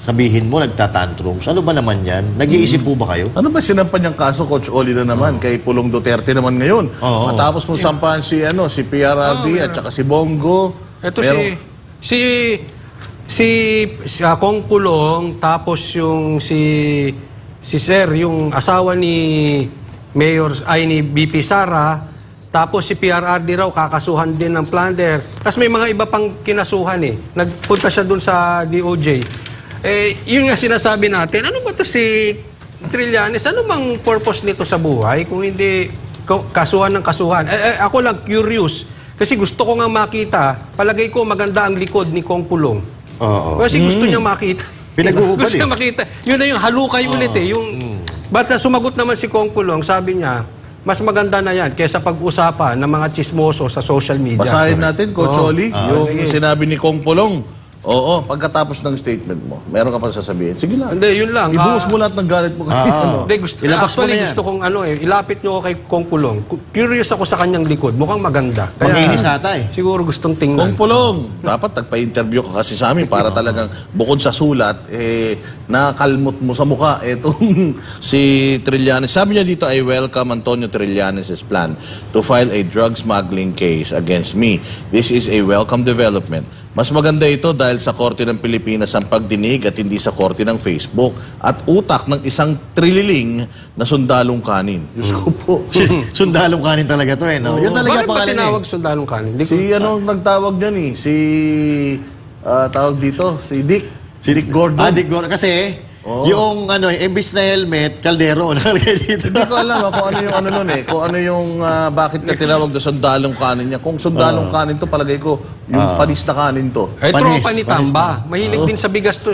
sabihin mo nagtatantrums. Ano ba naman yan? Nag-iisip po ba kayo? Ano ba sinampan niyang kaso, Coach Oli na naman, kay Pulong Duterte naung ngayon? Matapos mong sampahan si PRRD at saka si Bongo. Ito si Kong Pulong, tapos yung si Sir, yung asawa ni ni VP Sara, tapos si PRRD raw kakasuhan din ng plunder. Tapos may mga iba pang kinasuhan Nagpunta siya dun sa DOJ. Yun nga sinasabi natin, ano ba to si Trillanes? Ano bang purpose nito sa buhay kung hindi kasuhan ng kasuhan? Ako lang curious kasi gusto ko nga makita, palagay ko maganda ang likod ni Kong Pulong. Kasi gusto niya makita. Gusto niya makita. Yun na yung halukay ulit But sumagot naman si Kong Pulong, sabi niya, mas maganda na yan kaysa pag-usapan ng mga chismoso sa social media. Basahin natin, Coach Oli, yung sinabi ni Kong Pulong. Pagkatapos ng statement mo, meron ka pa sasabihin. Sige lang. Hindi, yun lang. Ibuhos mo lahat ng galit mo. Hindi, gusto kong ilapit nyo ko kay Kong Pulong. Curious ako sa kanyang likod. Mukhang maganda. Makinis ata Siguro gustong tingnan. Kong Pulong, dapat nagpa-interview ka kasi sa amin para talagang bukod sa sulat, nakakalmot mo sa mukha itong si Trillanes. Sabi niya dito, I welcome Antonio Trillanes' plan to file a drug smuggling case against me. This is a welcome development. Mas maganda ito dahil sa Korte ng Pilipinas ang pagdinig at hindi sa Korte ng Facebook at utak ng isang trililing na sundalong kanin. Diyos ko po. Sundalong kanin talaga to no? Yun talaga bakit ba tinawag sundalong kanin? Nagtawag dyan tawag dito, si Dick. Si Dick Gordon. Dick Gordon. Kasi, yung imbis na helmet, kaldero, nakalagay dito. Hindi ko alam kung ano yung kung ano yung bakit ka tinawag na sundalong kanin niya. Kung sundalong kanin to, palagay ko, yung panis na kanin to. Tropa ni Tamba. Mahilig din sa bigas to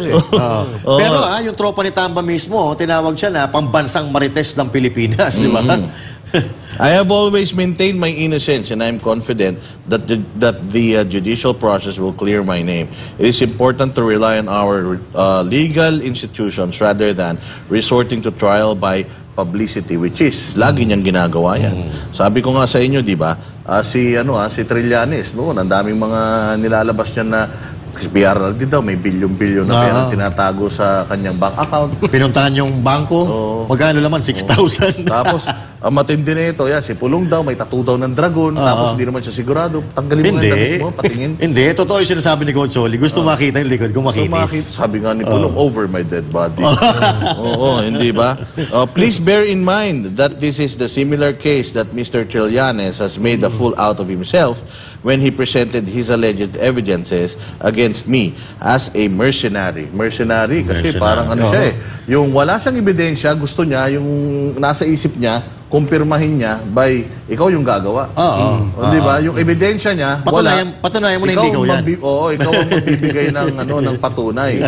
Pero yung tropa ni Tamba mismo, tinawag siya na pambansang marites ng Pilipinas, di ba? I have always maintained my innocence and I am confident that the judicial process will clear my name. It is important to rely on our legal institutions rather than resorting to trial by publicity, which is lagi niyang ginagawa yan. Sabi ko nga sa inyo, di ba, si Trillanes, ang daming mga nilalabas niya na si PRRD daw, may bilyon-bilyon na pera tinatago sa kanyang bank account. Pinuntahan yung bangko, magkano naman? 6,000. Tapos, ang matindi na ito, si Pulong daw, may tattoo daw ng dragon, tapos hindi naman siya sigurado. Tanggalin mo nga mo, patingin. Hindi, totoo yung sinasabi ni Coach Oli. Gusto makita yung likod kung makinis. Sabi nga ni Pulong, over my dead body. Hindi ba? Please bear in mind that this is the similar case that Mr. Trillanes has made a fool out of himself when he presented his alleged evidences against me as a mercenary. Mercenary kasi parang siya yung wala siyang ebidensya, gusto niya, yung nasa isip niya, kumpirmahin niya by ikaw yung gagawa. Di ba? Yung ebidensya niya, patunayan mo na hindi ikaw yan. Ikaw ang magbibigay ng patunay.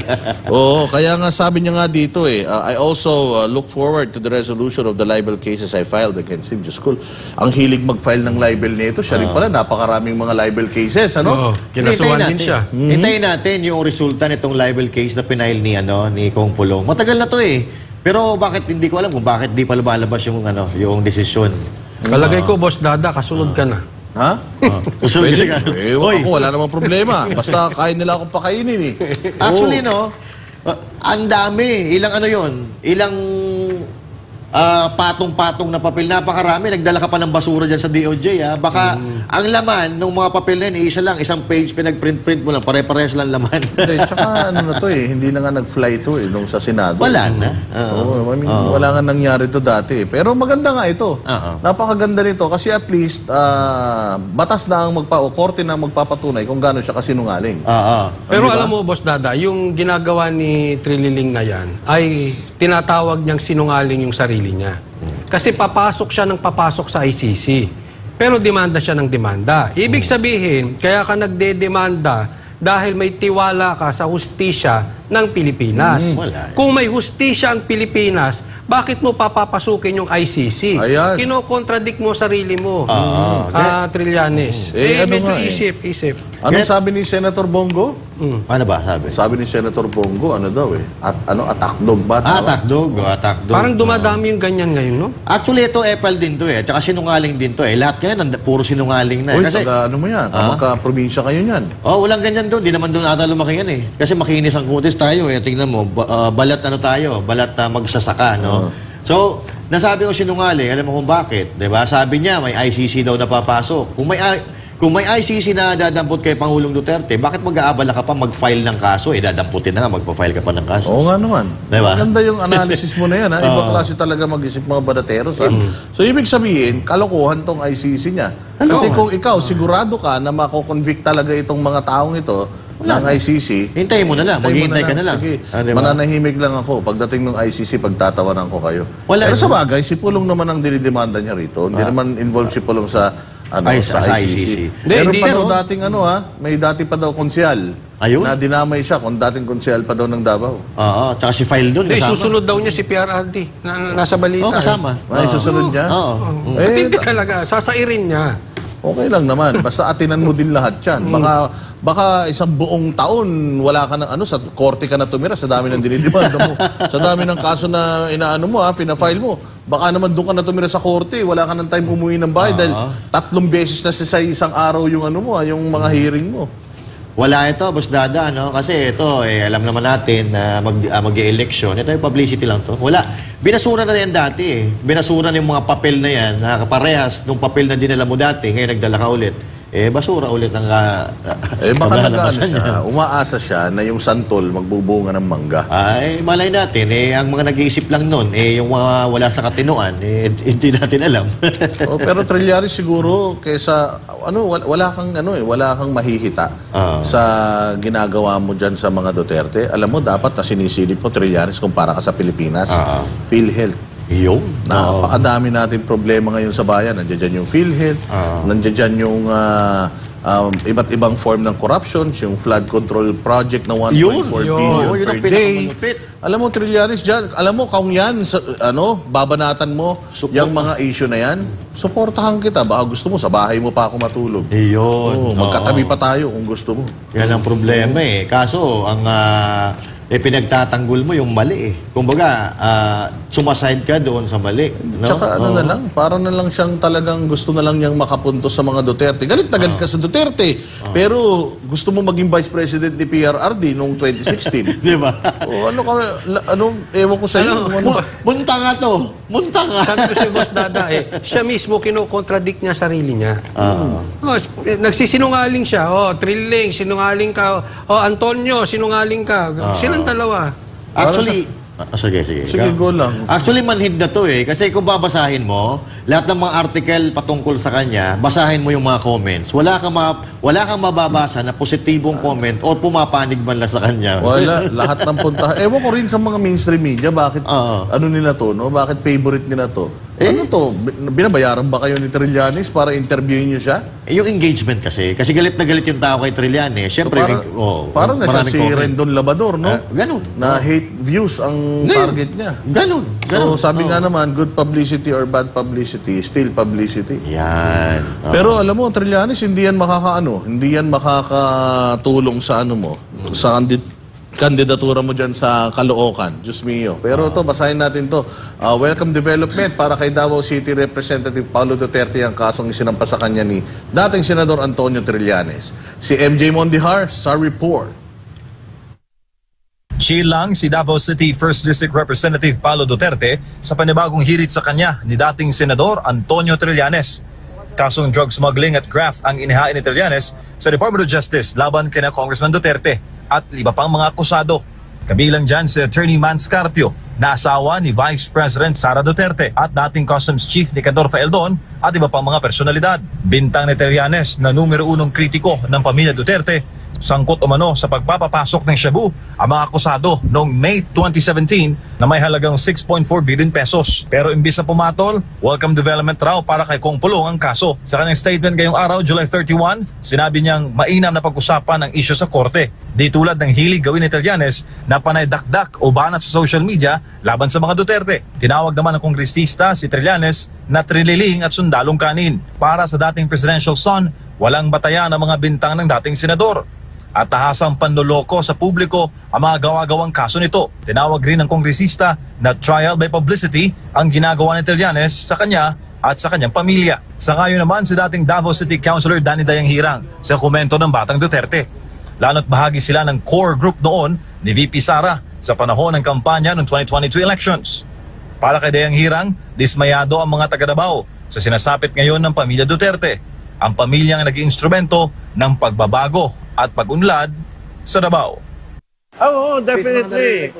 Kaya nga sabi niya nga dito I also look forward to the resolution of the libel cases I filed against him. Diyos ko, ang hilig mag-file ng libel nito, siya rin pala, napakaraming mga libel cases, kinasuhan din siya. Hintayin natin yung resulta nitong libel case na pinail ni Kong Pulong. Matagal na to Pero bakit hindi ko alam kung bakit di pa lumalabas yung desisyon. Palagay ko, Boss Dada, kasunod ka na. Ha? Kasunod ka na. Ako, wala namang problema. Basta kain nila akong pakainin Actually, ang dami. Ilang patong-patong na papel. Napakarami. Nagdala ka pa ng basura dyan sa DOJ. Baka ang laman ng mga papel na yun, isa lang, isang page pinag-print-print mo lang, pare-parehas lang laman. Hindi, tsaka ano na to hindi na nga nag-fly to nung sa Senado. Wala na. Wala nga nangyari to dati. Pero maganda nga ito. Napakaganda nito kasi at least batas na ang korte na magpapatunay kung gaano siya kasinungaling. Pero alam mo, Boss Dada, yung ginagawa ni Trililing na yan ay tinatawag niyang sinungaling yung sarili niya. Kasi papasok siya ng papasok sa ICC. Pero demanda siya ng demanda. Ibig sabihin, kaya ka nagdedemanda dahil may tiwala ka sa hustisya ng Pilipinas. Kung may hustisya ang Pilipinas, bakit mo papapasukin yung ICC? Kino-contradict mo sarili mo, Trillanes. Medyo isip. Anong sabi ni Senator Bongo? Ano ba sabi? Sabi ni Senator Bongo, ano daw attack dog ba? Attack dog. Parang dumadami yung ganyan ngayon, no? Actually, ito epal din to Tsaka sinungaling din to Lahat ngayon, puro sinungaling na. Uy, kasi, ano mo yan? Magka-probinsya kayo yan. Walang ganyan doon. Di naman doon ata lumaki yan Kasi makinis ang kutis tayo Tingnan mo, balat balat magsasaka, no? So, nasabi ko sinungaling, alam mo kung bakit, 'di ba? Sabi niya may ICC daw napapasok. Kung may ICC na dadampot kay Pangulong Duterte, bakit mag-aabala ka pa mag-file ng kaso? Dadamputin na nga, magpa-file ka pa ng kaso. Oo nga naman. Diba? Maganda yung analysis mo na yan. Iba klase talaga mag-isip mga badateros. So, ibig sabihin, kalokohan tong ICC niya. Kasi kung ikaw, sigurado ka na mako-convict talaga itong mga taong ito ng ICC, hintayin mo na lang. Maghihintay ka na lang. Sige, mananahimik lang ako. Pagdating ng ICC, pagtatawanan ko kayo. Pero sa bagay, si Pulong naman ang dinidemanda niya rito. Hindi naman involved si Pulong sa ICC. Pero pa daw dating may dati pa daw konsyal. Na dinamay siya kung dating konsyal pa daw ng Davao. Tsaka si file doon. Susunod daw niya si PRRD. Nasa balita. Kasama. Ay, susunod niya? Matindi talaga. Sasairin niya. Okay lang naman. Basta atinan mo din lahat yan. Baka isang buong taon wala ka ng sa korte ka na tumira sa dami ng dinidemanda mo. Sa dami ng kaso na inaano mo, fina-file mo. Baka naman doon ka na tumira sa korte, wala ka ng time umuwi ng bahay dahil 3 beses na sa isang araw yung yung mga hearing mo. Wala ito, Boss Dada, Kasi ito, alam naman natin na mag-e-election. Ito yung publicity lang to. Wala. Binasura na yan dati Binasura na yung mga papel na yan, nakaparehas nung papel na dinala mo dati, ngayon nagdala ka ulit. Basura ulit ang baka siya, umaasa siya na yung santol magbubunga ng mangga. Ay, malay natin. Ang mga nag-iisip lang nun, yung mga wala sa katinuan, hindi natin alam. Pero Trillanes siguro, kesa, wala kang mahihita sa ginagawa mo dyan sa mga Duterte. Alam mo, dapat na sinisilip mo, Trillanes, kung para ka sa Pilipinas, PhilHealth. Napakadami natin problema ngayon sa bayan. Nandiyan dyan yung PhilHealth, nandiyan dyan yung iba't ibang form ng corruption, yung flood control project na 1.4 billion per day. Alam mo, Trillanes dyan, alam mo, kung yan, babanatan mo yung mga issue na yan, suportahan kita. Baka gusto mo, sa bahay mo pa ako matulog. Magkatabi pa tayo kung gusto mo. Yan ang problema Kaso, ang pinagtatanggol mo yung mali Kumbaga, sumaside ka doon sa mali. Tsaka na lang, parang na lang siyang talagang gusto na lang niyang makapunto sa mga Duterte. Galit na galit ka sa Duterte. Pero gusto mo maging Vice President ni PRRD noong 2016. Di ba? Ewan ko sa'yo. Munta nga to. Munta nga. Sabi ko si Boss Dada siya mismo kino-contradict niya sarili niya. Nagsisinungaling siya. Trilling, sinungaling ka. Antonio, sinungaling ka. Silang dalawa. Actually, sige. Go lang. Actually, manhid na to Kasi kung babasahin mo, lahat ng mga article patungkol sa kanya, basahin mo yung mga comments. Wala kang mababasa na positibong comment o pumapanig man lang sa kanya. Wala. Lahat ng punta. Ewan ko rin sa mga mainstream media, bakit nila to, Bakit favorite nila to? Ano to? Binabayaran ba kayo ni Trillanes para interviewin niyo siya? Yung engagement kasi galit na galit yung tao kay Trillanes. Siyempre, parang na siya si Rendon Labador, ganun. Na hate views ang target niya. Ganun. So, sabi nga naman, good publicity or bad publicity, still publicity. Yan. Pero alam mo, Trillanes, hindi yan makakatulong sa sa kandidatura mo dyan sa Caloocan. Diyos mio. Pero ito, basahin natin to. Welcome development para kay Davao City Representative Paulo Duterte ang kasong isinampa sa kanya ni dating Senador Antonio Trillanes. Si MJ Mondihar sa report. Chill lang si Davao City 1st District Representative Paulo Duterte sa panibagong hirit sa kanya ni dating Senador Antonio Trillanes. Kasong drug smuggling at graft ang inihain ni Trillanes sa Department of Justice laban kina Congressman Duterte at iba pang mga akusado. Kabilang dyan si Attorney Mans Carpio, na asawa ni Vice President Sara Duterte at dating Customs Chief ni Cadorfa Eldon at iba pang mga personalidad. Bintang ni Trillanes na numero 1 kritiko ng pamilya Duterte, sangkot umano sa pagpapapasok ng shabu ang mga akusado noong May 2017 na may halagang 6.4 billion pesos. Pero imbis na pumatol, welcome development raw para kay Kong Pulong ang kaso. Sa kanyang statement ngayong araw, July 31, sinabi niyang mainam na pag-usapan ang isyu sa korte. Di tulad ng hilig gawin ni Trillanes na panay dakdak o banat sa social media laban sa mga Duterte. Tinawag naman ng kongresista si Trillanes na trililing at sundalong kanin. Para sa dating presidential son, walang batayan ang mga bintang ng dating senador. At tahasang panloloko sa publiko ang mga gawa-gawang kaso nito. Tinawag rin ng kongresista na trial by publicity ang ginagawa ni Trillanes sa kanya at sa kanyang pamilya. Sa ngayon naman si dating Davao City Councilor Danny Dayang Hirang sa komento ng Batang Duterte. Lalo't bahagi sila ng core group noon ni VP Sara sa panahon ng kampanya ng 2022 elections. Para kay Dayang Hirang, dismayado ang mga taga-Davao sa sinasapit ngayon ng pamilya Duterte. Ang pamilyang naging instrumento ng pagbabago at pag-unlad sa Davao. Oo, definitely.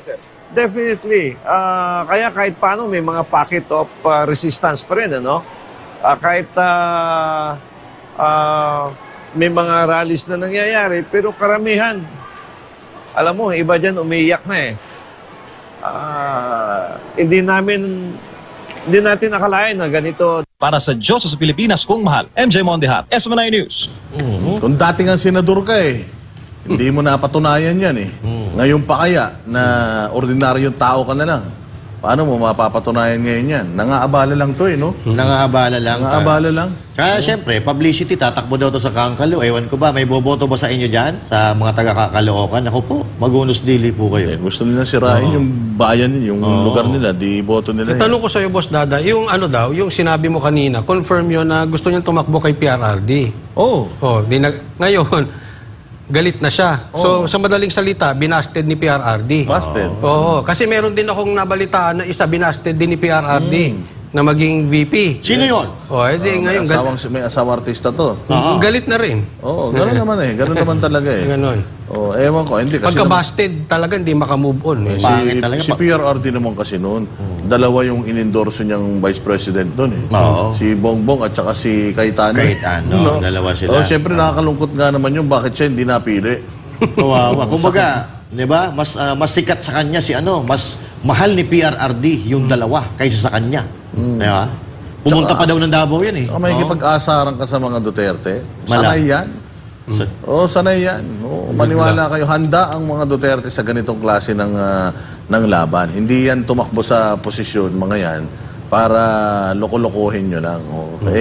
Definitely. Kaya kahit paano may mga pocket of resistance pa rin, ano? Kahit may mga rallies na nangyayari, pero karamihan, alam mo, iba dyan umiiyak na eh. Hindi natin nakalain na ganito. Para sa Diyos sa Pilipinas kung mahal, MJ Mondehat, SMNI News. Kung dating ang senador ka hindi mo napatunayan yan Ngayon pa kaya na ordinaryong tao ka na lang? Paano mo mapapatunayan ngayon yan? Nangaabala lang to no? Nangaabala lang. Nangaabala lang. Kaya siyempre, publicity, tatakbo daw to sa Kangkalo. Ewan ko ba, may boboto ba sa inyo dyan? Sa mga taga-Kakaloocan? Ako po, magunos dili po kayo. Gusto nila sirain yung bayan, yung lugar nila, di boto nila. Tanong ko sa'yo, Boss Dada, yung ano daw, yung sinabi mo kanina, confirm yun na gusto niyang tumakbo kay PRRD. Ngayon, galit na siya. So, sa madaling salita, binasted ni PRRD. Busted? Oo. Kasi meron din akong nabalitaan na isa binasted din ni PRRD na maging VP. Sino yun? Ngayon... May asawang artista to. Galit na rin. Gano'n naman Gano'n naman talaga Gano'n. Ewan ko. Hindi kasi pagka-busted talaga, hindi makamove on. Si PRRD naman kasi noon, dalawa yung in-endorso niyang vice president doon Si Bongbong at saka si Cayetano. Cayetano, dalawa sila. Siyempre nakakalungkot nga naman yung bakit siya hindi napili. Kumbaga, di ba? Mas sikat sa kanya mas mahal ni PRRD yung dalawa kaysa sa kanya. Di ba? Pumunta pa daw ng Davao yan Saka may kipag-asaran ka sa mga Duterte. Sanay yan. Sanay yan. Maniwala kayo. Handa ang mga Duterte sa ganitong klase ng laban. Hindi yan tumakbo sa posisyon, mga yan, para loko-lokohin nyo lang.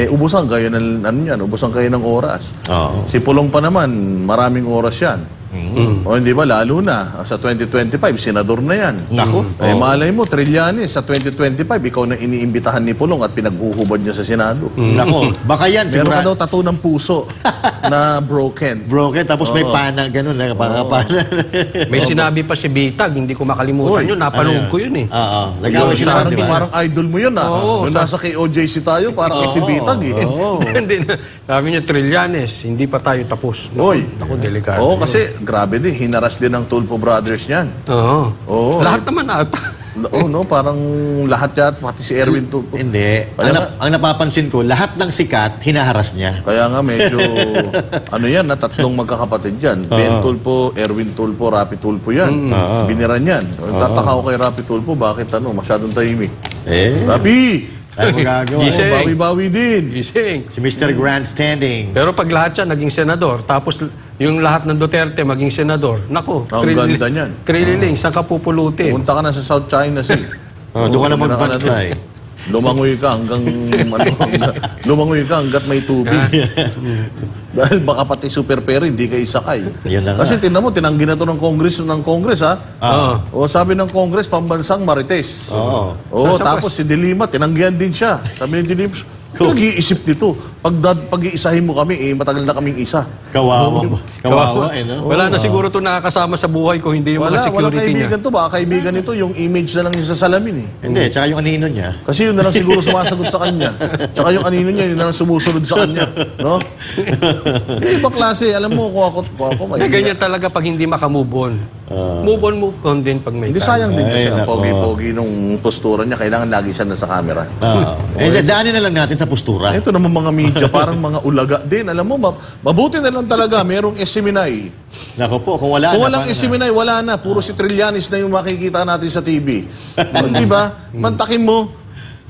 Ubusan kayo ng oras. Si Pulong pa naman, maraming oras yan. Hindi ba, lalo na sa 2025, senador na yan. Malay mo, Trillanes, sa 2025, ikaw na iniimbitahan ni Pulong at pinag-uhubad niya sa Senado. Baka yan. Meron ka daw tattoo ng puso na broken. Tapos may pana, gano'n. May sinabi pa si Bitag, hindi ko makalimutan yun. Napanood ko yun Parang idol mo yun Nung nasa KOJC tayo, parang si Bitag Sabi niya, Trillanes, hindi pa tayo tapos. Ako, delikado. Kasi grabe din, hinaras din ng Tulfo Brothers niyan. Lahat naman ata. Parang lahat yata, pati si Erwin Tulfo. Hindi. Ang napapansin ko, lahat ng sikat, hinaharas niya. Kaya nga medyo, tatlong magkakapatid yan. Ben Tulfo, Erwin Tulfo, Rapi Tulfo yan. Biniran yan. Tataka ko kay Rapi Tulfo, bakit masyadong tahimik? Rapi! Bawi-bawi din. Si Mr. Grandstanding. Pero pag lahat siya naging senador, tapos yung lahat ng Duterte maging senador, naku, ang ganda niyan. Trililing, saan ka pupulutin? Punta ka na sa South China Sea. Doon ka na mag-bantay. Lumangoy ka hanggat may tubig. Dahil baka pati super pera hindi ka isakay. Kasi tingnan mo, tinanggi na to ng Congress sabi ng Congress, pambansang Marites. Tapos si De Lima, tinanggihan din siya. Sabi ni De Lima, nag-iisip dito. pag-iisahin mo kami, matagal na kaming isa. Kawawa. Kawawa, no? Wala na siguro ito nakakasama sa buhay ko, hindi yung mga security walang kaibigan niya. to. Baka kaibigan nito, yung image na lang niya sa salamin Hindi, tsaka yung anino niya. Kasi yun na lang siguro sumasagot sa kanya. Tsaka yung anino niya, yun na lang sumusunod sa kanya. No? Ibang klase, alam mo, kung ako Na ganyan talaga pag hindi makamove on. Move on din pag may Hindi sayang din kasi ang nako. pogi-pogi nung postura niya. Kailangan lagi siya nasa camera. Daanin na lang natin sa postura. Ito naman mga media, parang mga ulaga din. Alam mo, mabuti na lang talaga. Merong Esiminay. Nako po, kung wala Kung walang Esiminay, wala na. Puro si Trillanes na yung makikita natin sa TV. Di ba? Mantakin mo,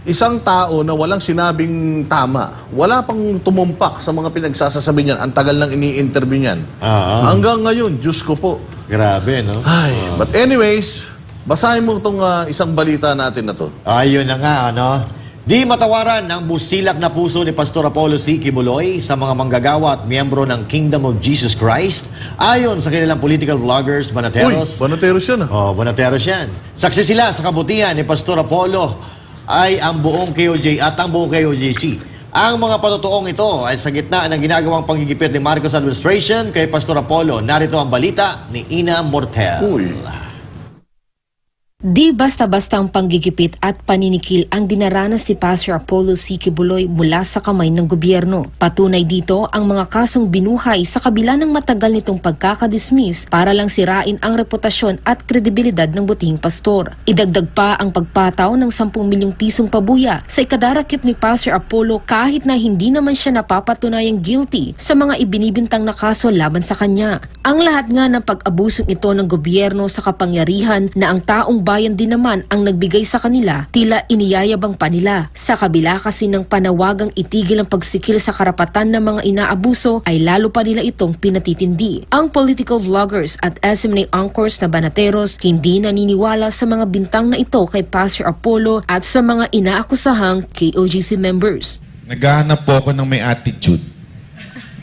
isang tao na walang sinabing tama, wala pang tumumpak sa mga pinagsasasabi niyan. Ang tagal nang ini-interview niyan. Hanggang ngayon, Diyos ko po. Grabe, no? But anyways, basahin mo itong isang balita natin na to. Ayun na nga, ano? Di matawaran ang busilak na puso ni Pastor Apollo C. Kibuloy sa mga manggagawa at miyembro ng Kingdom of Jesus Christ. Ayon sa kanilang political vloggers, Banateros. Banateros yan. Banateros yan. Saksi sila sa kabutihan ni Pastor Apollo ay ang buong KOJ at ang buong KOJC. Ang mga patutuong ito ay sa gitna ng ginagawang panggigipit ni Marcos administration kay Pastor Apollo. Narito ang balita ni Ina Mortel. Di basta-basta ang panggigipit at paninikil ang dinaranas si Pastor Apollo C. Kibuloy mula sa kamay ng gobyerno. Patunay dito ang mga kasong binuhay sa kabila ng matagal nitong pagkakadismiss para lang sirain ang reputasyon at kredibilidad ng butihing pastor. Idagdag pa ang pagpataw ng 10 milyong pisong pabuya sa ikadarakip ni Pastor Apollo kahit na hindi naman siya napapatunayang guilty sa mga ibinibintang na kaso laban sa kanya. Ang lahat nga ng pag-abusong ito ng gobyerno sa kapangyarihan na ang taong bayan din naman ang nagbigay sa kanila, tila iniyayabang pa nila. Sa kabila kasi ng panawagang itigil ang pagsikil sa karapatan ng mga inaabuso ay lalo pa nila itong pinatitindi. Ang political vloggers at SMNA anchors na Banateros hindi naniniwala sa mga bintang na ito kay Pastor Apollo at sa mga inaakusahang KOJC members. Naghahanap po ako ng may attitude.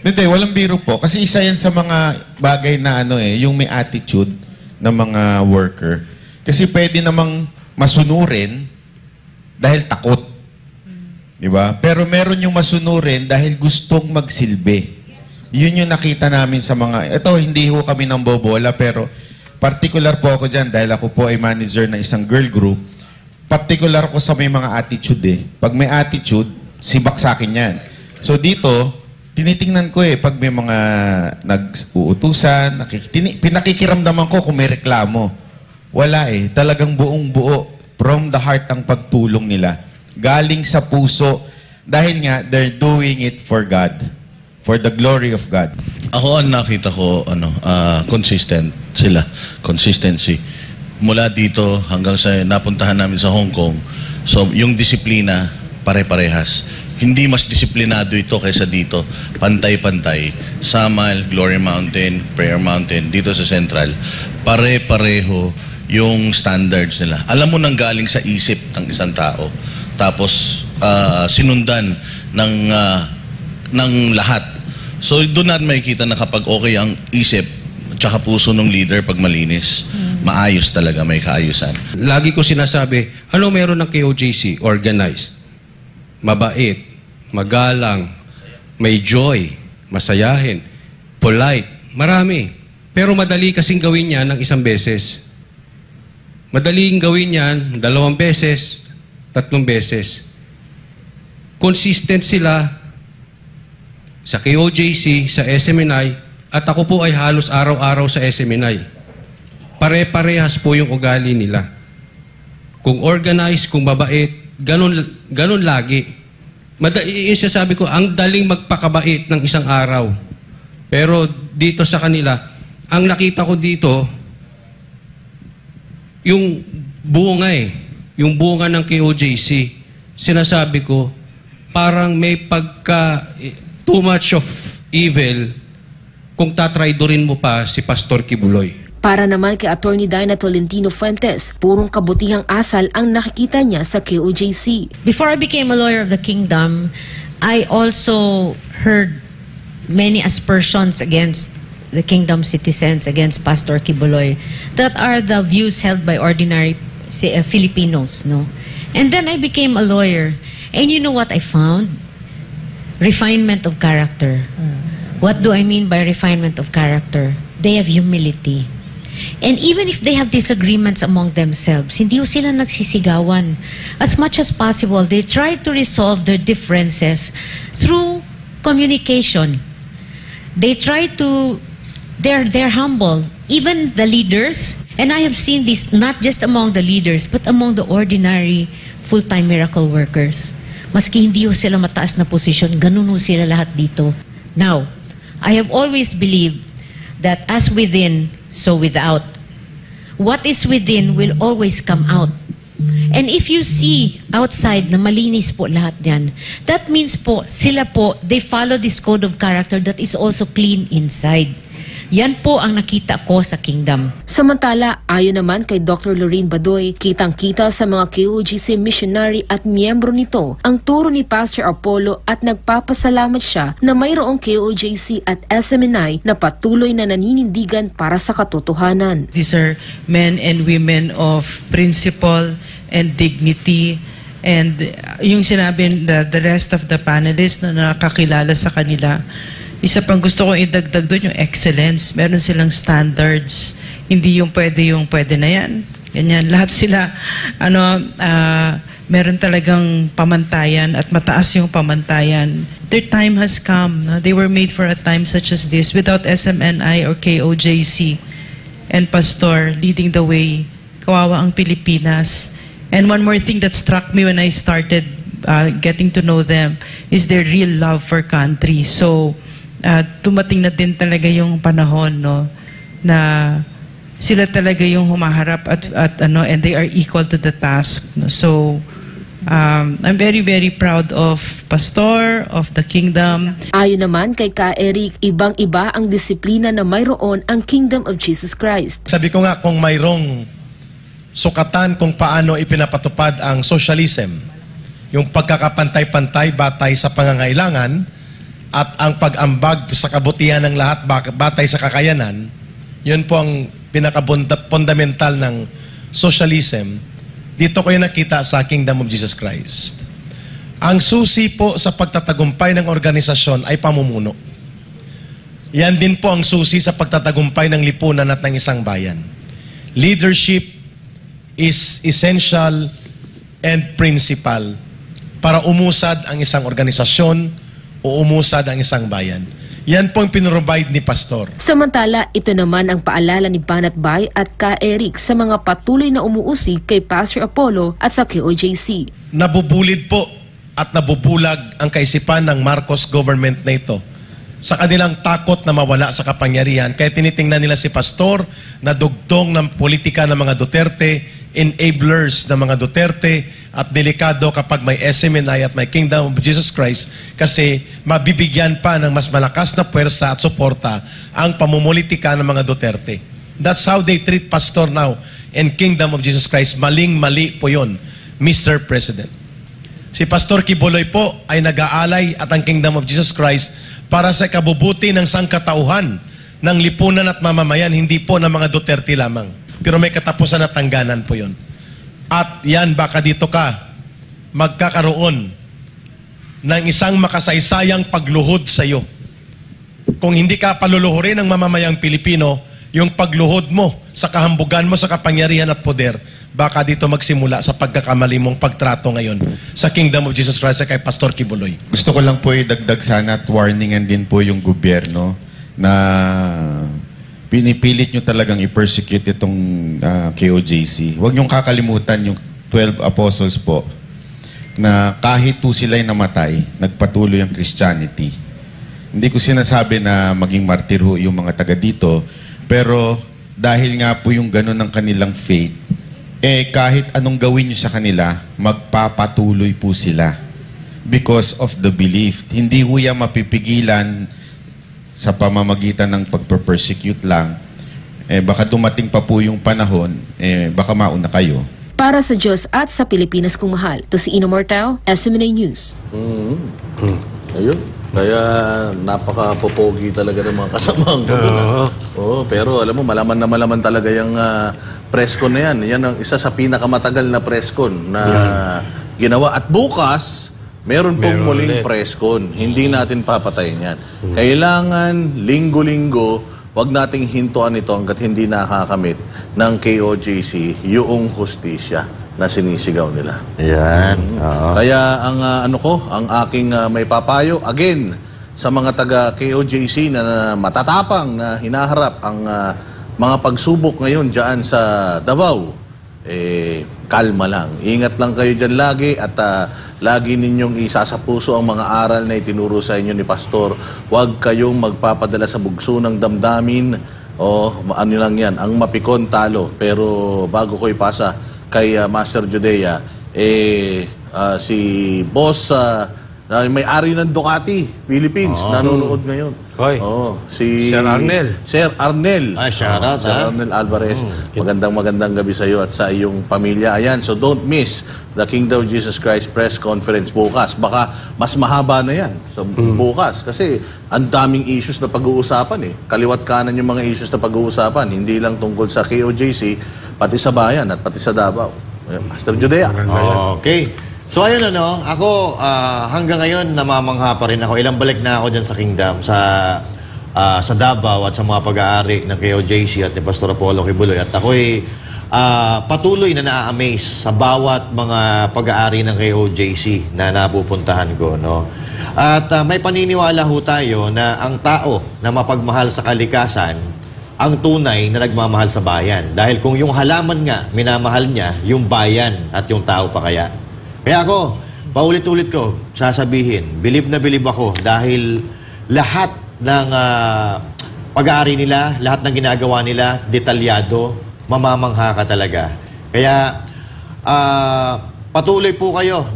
Hindi, walang biro po. Kasi isa yan sa mga bagay na yung may attitude ng mga worker. Kasi pwede namang masunurin dahil takot. Diba? Pero meron yung masunurin dahil gustong magsilbi. Yun yung nakita namin sa mga... Ito, hindi ho kami ng bobola, pero particular po ako dyan dahil ako po ay manager ng isang girl group. Particular ko sa may mga attitude Pag may attitude, sibak sa akin yan. So dito, tinitingnan ko pag may mga nag-uutusan, pinakikiramdaman ko kung may reklamo. Wala talagang buong buo from the heart ang pagtulong nila. Galing sa puso dahil nga they're doing it for God. For the glory of God. Ako ang nakita ko consistent sila, consistency. Mula dito hanggang sa napuntahan namin sa Hong Kong. So yung disiplina pare-parehas. Hindi mas disiplinado ito kaysa dito. Pantay-pantay. Samal, Glory Mountain, Prayer Mountain, dito sa Central. Pare-pareho yung standards nila. Alam mo nang galing sa isip ng isang tao. Tapos sinundan ng lahat. So doon natin makikita na kapag okay ang isip tsaka puso ng leader pag malinis, maayos talaga, may kaayusan. Lagi ko sinasabi, ano meron ng KOJC? Organized, mabait, magalang, may joy, masayahin, polite, marami. Pero madali kasing gawin yan ng isang beses. Madaling gawin yan 2 beses, 3 beses. Consistent sila sa KOJC, sa SMNI, at ako po ay halos araw-araw sa SMNI. Pare-parehas po yung ugali nila. Kung organized, kung mabait, ganun lagi. Sabi ko, ang daling magpakabait ng isang araw. Pero dito sa kanila, ang nakita ko dito, yung bunga yung bunga ng KOJC, sinasabi ko, parang may pagka too much of evil kung tatraidorin mo pa si Pastor Kibuloy. Para naman kay Attorney Dinah Tolentino Fuentes, purong kabutihang asal ang nakikita niya sa KOJC. Before I became a lawyer of the kingdom, I also heard many aspersions against the kingdom citizens, against Pastor Kibuloy, that are the views held by ordinary Filipinos, no? And then I became a lawyer. And you know what I found? refinement of character. What do I mean by refinement of character? They have humility. And even if they have disagreements among themselves, hindi sila nagsisigawan. As much as possible, they try to resolve their differences through communication. They try to, they're humble. Even the leaders, and I have seen this not just among the leaders, but among the ordinary full-time miracle workers. Maski hindi sila mataas na posisyon, ganun sila lahat dito. Now, I have always believed that as within, so without. What is within will always come out. And if you see outside na malinis po lahat yan, that means po, sila po, they follow this code of character that is also clean inside. Yan po ang nakita ko sa Kingdom. Samantala, ayon naman kay Dr. Lorraine Badoy, kitang-kita sa mga KOJC missionary at miyembro nito ang turo ni Pastor Apollo at nagpapasalamat siya na mayroong KOJC at SMNI na patuloy na naninindigan para sa katotohanan. These are men and women of principle and dignity. And yung sinabi the rest of the panelists na nakakilala sa kanila, isa pang gusto ko idagdag doon yung excellence. Meron silang standards. Hindi yung pwede na yan. Ganyan. Lahat sila, meron talagang pamantayan at mataas yung pamantayan. Their time has come. No? They were made for a time such as this. Without SMNI or KOJC and Pastor leading the way, kawawa ang Pilipinas. And one more thing that struck me when I started getting to know them is their real love for country. So, tumating na din talaga yung panahon, no, na sila talaga yung humaharap and they are equal to the task, no? So I'm very, very proud of Pastor, of the Kingdom. Ayon naman kay Ka Eric, ibang-iba ang disiplina na mayroon ang Kingdom of Jesus Christ. Sabi ko nga, kung mayroong sukatan kung paano ipinapatupad ang socialism, yung pagkakapantay-pantay batay sa pangangailangan, at ang pag-ambag sa kabutihan ng lahat batay sa kakayanan, yun po ang pinaka-fundamental ng socialism. Dito ko yung nakita sa Kingdom of Jesus Christ. Ang susi po sa pagtatagumpay ng organisasyon ay pamumuno. Yan din po ang susi sa pagtatagumpay ng lipunan at ng isang bayan. Leadership is essential and principal para umusad ang isang organisasyon o umusad ang isang bayan. Yan po ang pinrovide ni Pastor. Samantala, ito naman ang paalala ni Banat Bay at Ka Eric sa mga patuloy na umuusig kay Pastor Apollo at sa KOJC. Nabubulid po at nabubulag ang kaisipan ng Marcos government na ito sa kanilang takot na mawala sa kapangyarihan. Kaya tinitingnan nila si Pastor na dugtong ng politika ng mga Duterte, enablers ng mga Duterte, at delikado kapag may SMNI at may Kingdom of Jesus Christ kasi mabibigyan pa ng mas malakas na puwersa at suporta ang pamumulitika ng mga Duterte. That's how they treat Pastor now in Kingdom of Jesus Christ. Maling-mali po yun, Mr. President. Si Pastor Kibuloy po ay nag-aalay at ang Kingdom of Jesus Christ para sa kabubuti ng sangkatauhan ng lipunan at mamamayan, hindi po ng mga Duterte lamang. Pero may katapusan at tangganan po yun. At yan, baka dito ka magkakaroon ng isang makasaysayang pagluhod sa iyo. Kung hindi ka paluluhurin ng mamamayang Pilipino, yung pagluhod mo sa kahambugan mo sa kapangyarihan at poder, baka dito magsimula sa pagkakamali mong pagtrato ngayon sa Kingdom of Jesus Christ kay Pastor Kibuloy. Gusto ko lang po idagdag sana at warningan din po yung gobyerno na pinipilit nyo talagang i-persecute itong KOJC. Huwag nyong kakalimutan yung 12 apostles po na kahit po sila'y namatay, nagpatuloy ang Christianity. Hindi ko sinasabi na maging martir ho yung mga taga dito, pero dahil nga po yung gano'n ng kanilang faith, kahit anong gawin nyo sa kanila, magpapatuloy po sila because of the belief. Hindi ho yan mapipigilan sa pamamagitan ng pagper-persecute lang. Baka dumating pa po yung panahon, baka mauna kayo. Para sa Diyos at sa Pilipinas kung mahal, to si Ino Mortal, SMNA News. Ayun. Kaya napaka-popogi talaga ng mga kasamahan ko doon. Pero alam mo, malaman na malaman talaga yung presscon na yan. Yan ang isa sa pinakamatagal na presscon na ginawa. At bukas, meron pong Meron muling ulit. press con. Hindi natin papatayin yan. Kailangan linggo-linggo, wag nating hintuan ito hanggat hindi nakakamit ng KOJC yung hustisya na sinisigaw nila. Ayan. Kaya ang ang aking may papayo, again, sa mga taga KOJC na matatapang na hinaharap ang mga pagsubok ngayon dyan sa Davao, kalma lang. Ingat lang kayo dyan lagi at lagi ninyong isa sa puso ang mga aral na itinuro sa inyo ni Pastor. Huwag kayong magpapadala sa bugso ng damdamin o ano lang yan, ang mapikon talo. Pero bago ko ipasa kay Master Judea, si Boss may-ari ng Ducati Philippines nanonood ngayon. Si Sir Arnel. Sir Arnel. Shout out, Sir Arnel Alvarez. Magandang gabi sa iyo at sa iyong pamilya. Ayan, so don't miss the Kingdom of Jesus Christ press conference bukas. Baka mas mahaba na yan bukas kasi ang daming issues na pag-uusapan Kaliwat kanan yung mga issues na pag-uusapan. Hindi lang tungkol sa KOJC, pati sa bayan at pati sa Davao. Master Judea. Okay. So ayun ako hanggang ngayon namamangha pa rin ako. Ilang balik na ako dyan sa Kingdom, sa Davao at sa mga pag-aari ng KOJC at ni Pastor Apollo Kibuloy. At ako'y patuloy na na-amaze sa bawat mga pag-aari ng KOJC na napupuntahan ko. At may paniniwala ho tayo na ang tao na mapagmahal sa kalikasan, ang tunay na nagmamahal sa bayan. Dahil kung yung halaman nga, minamahal niya, yung bayan at yung tao pa kaya. Kaya ako, paulit-ulit ko, sasabihin, bilib na bilib ako dahil lahat ng pag-aari nila, lahat ng ginagawa nila, detalyado, mamamangha ka talaga. Kaya, patuloy po kayo,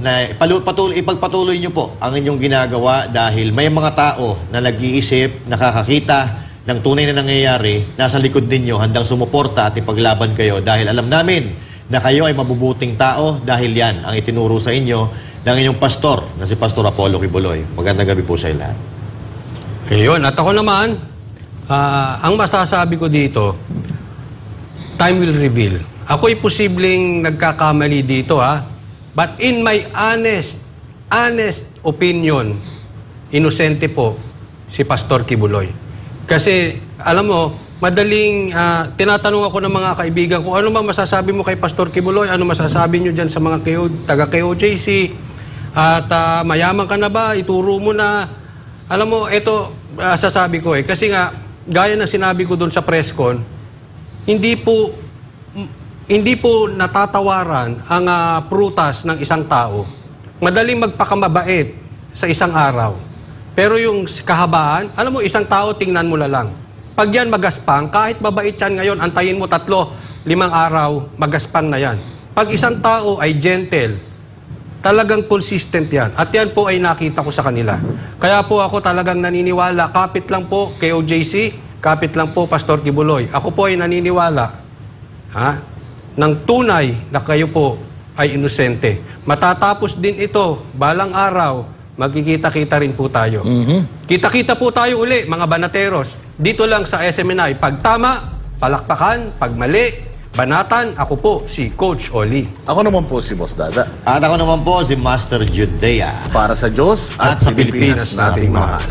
ipagpatuloy nyo po ang inyong ginagawa dahil may mga tao na nag-iisip, nakakakita ng tunay na nangyayari, nasa likod ninyo, handang sumuporta at ipaglaban kayo dahil alam namin na kayo ay mabubuting tao dahil yan ang itinuro sa inyo ng inyong pastor na si Pastor Apollo Kibuloy. Magandang gabi po sa lahat. Ayun. At ako naman, ang masasabi ko dito, time will reveal. Ako'y posibleng nagkakamali dito but in my honest opinion, inosente po si Pastor Kibuloy. Kasi alam mo, madaling tinatanong ako ng mga kaibigan ko, ano ba masasabi mo kay Pastor Kibuloy? Ano masasabi nyo dyan sa mga taga-KOJC? At mayaman ka na ba? Ituro mo na. Alam mo, ito sasabi ko kasi nga, gaya ng sinabi ko doon sa press con, hindi po natatawaran ang prutas ng isang tao. Madaling magpakamabait sa isang araw. Pero yung kahabaan, alam mo, isang tao, tingnan mo lang. Pag yan magaspang, kahit mabait yan ngayon, antayin mo 3-5 araw, magaspang na yan. Pag isang tao ay gentle, talagang consistent yan. At yan po ay nakita ko sa kanila. Kaya po ako talagang naniniwala, kapit lang po KOJC, kapit lang po Pastor Kibuloy. Ako po ay naniniwala ng tunay na kayo po ay inosente. Matatapos din ito, balang araw, magkikita-kita rin po tayo. Kita-kita po tayo uli, mga banateros. Dito lang sa SMNI. Pag tama, palakpakan. Pag mali, banatan. Ako po, si Coach Oli. Ako naman po si Boss Dada. At ako naman po si Master Judea. Para sa Diyos at sa Pilipinas nating mahal.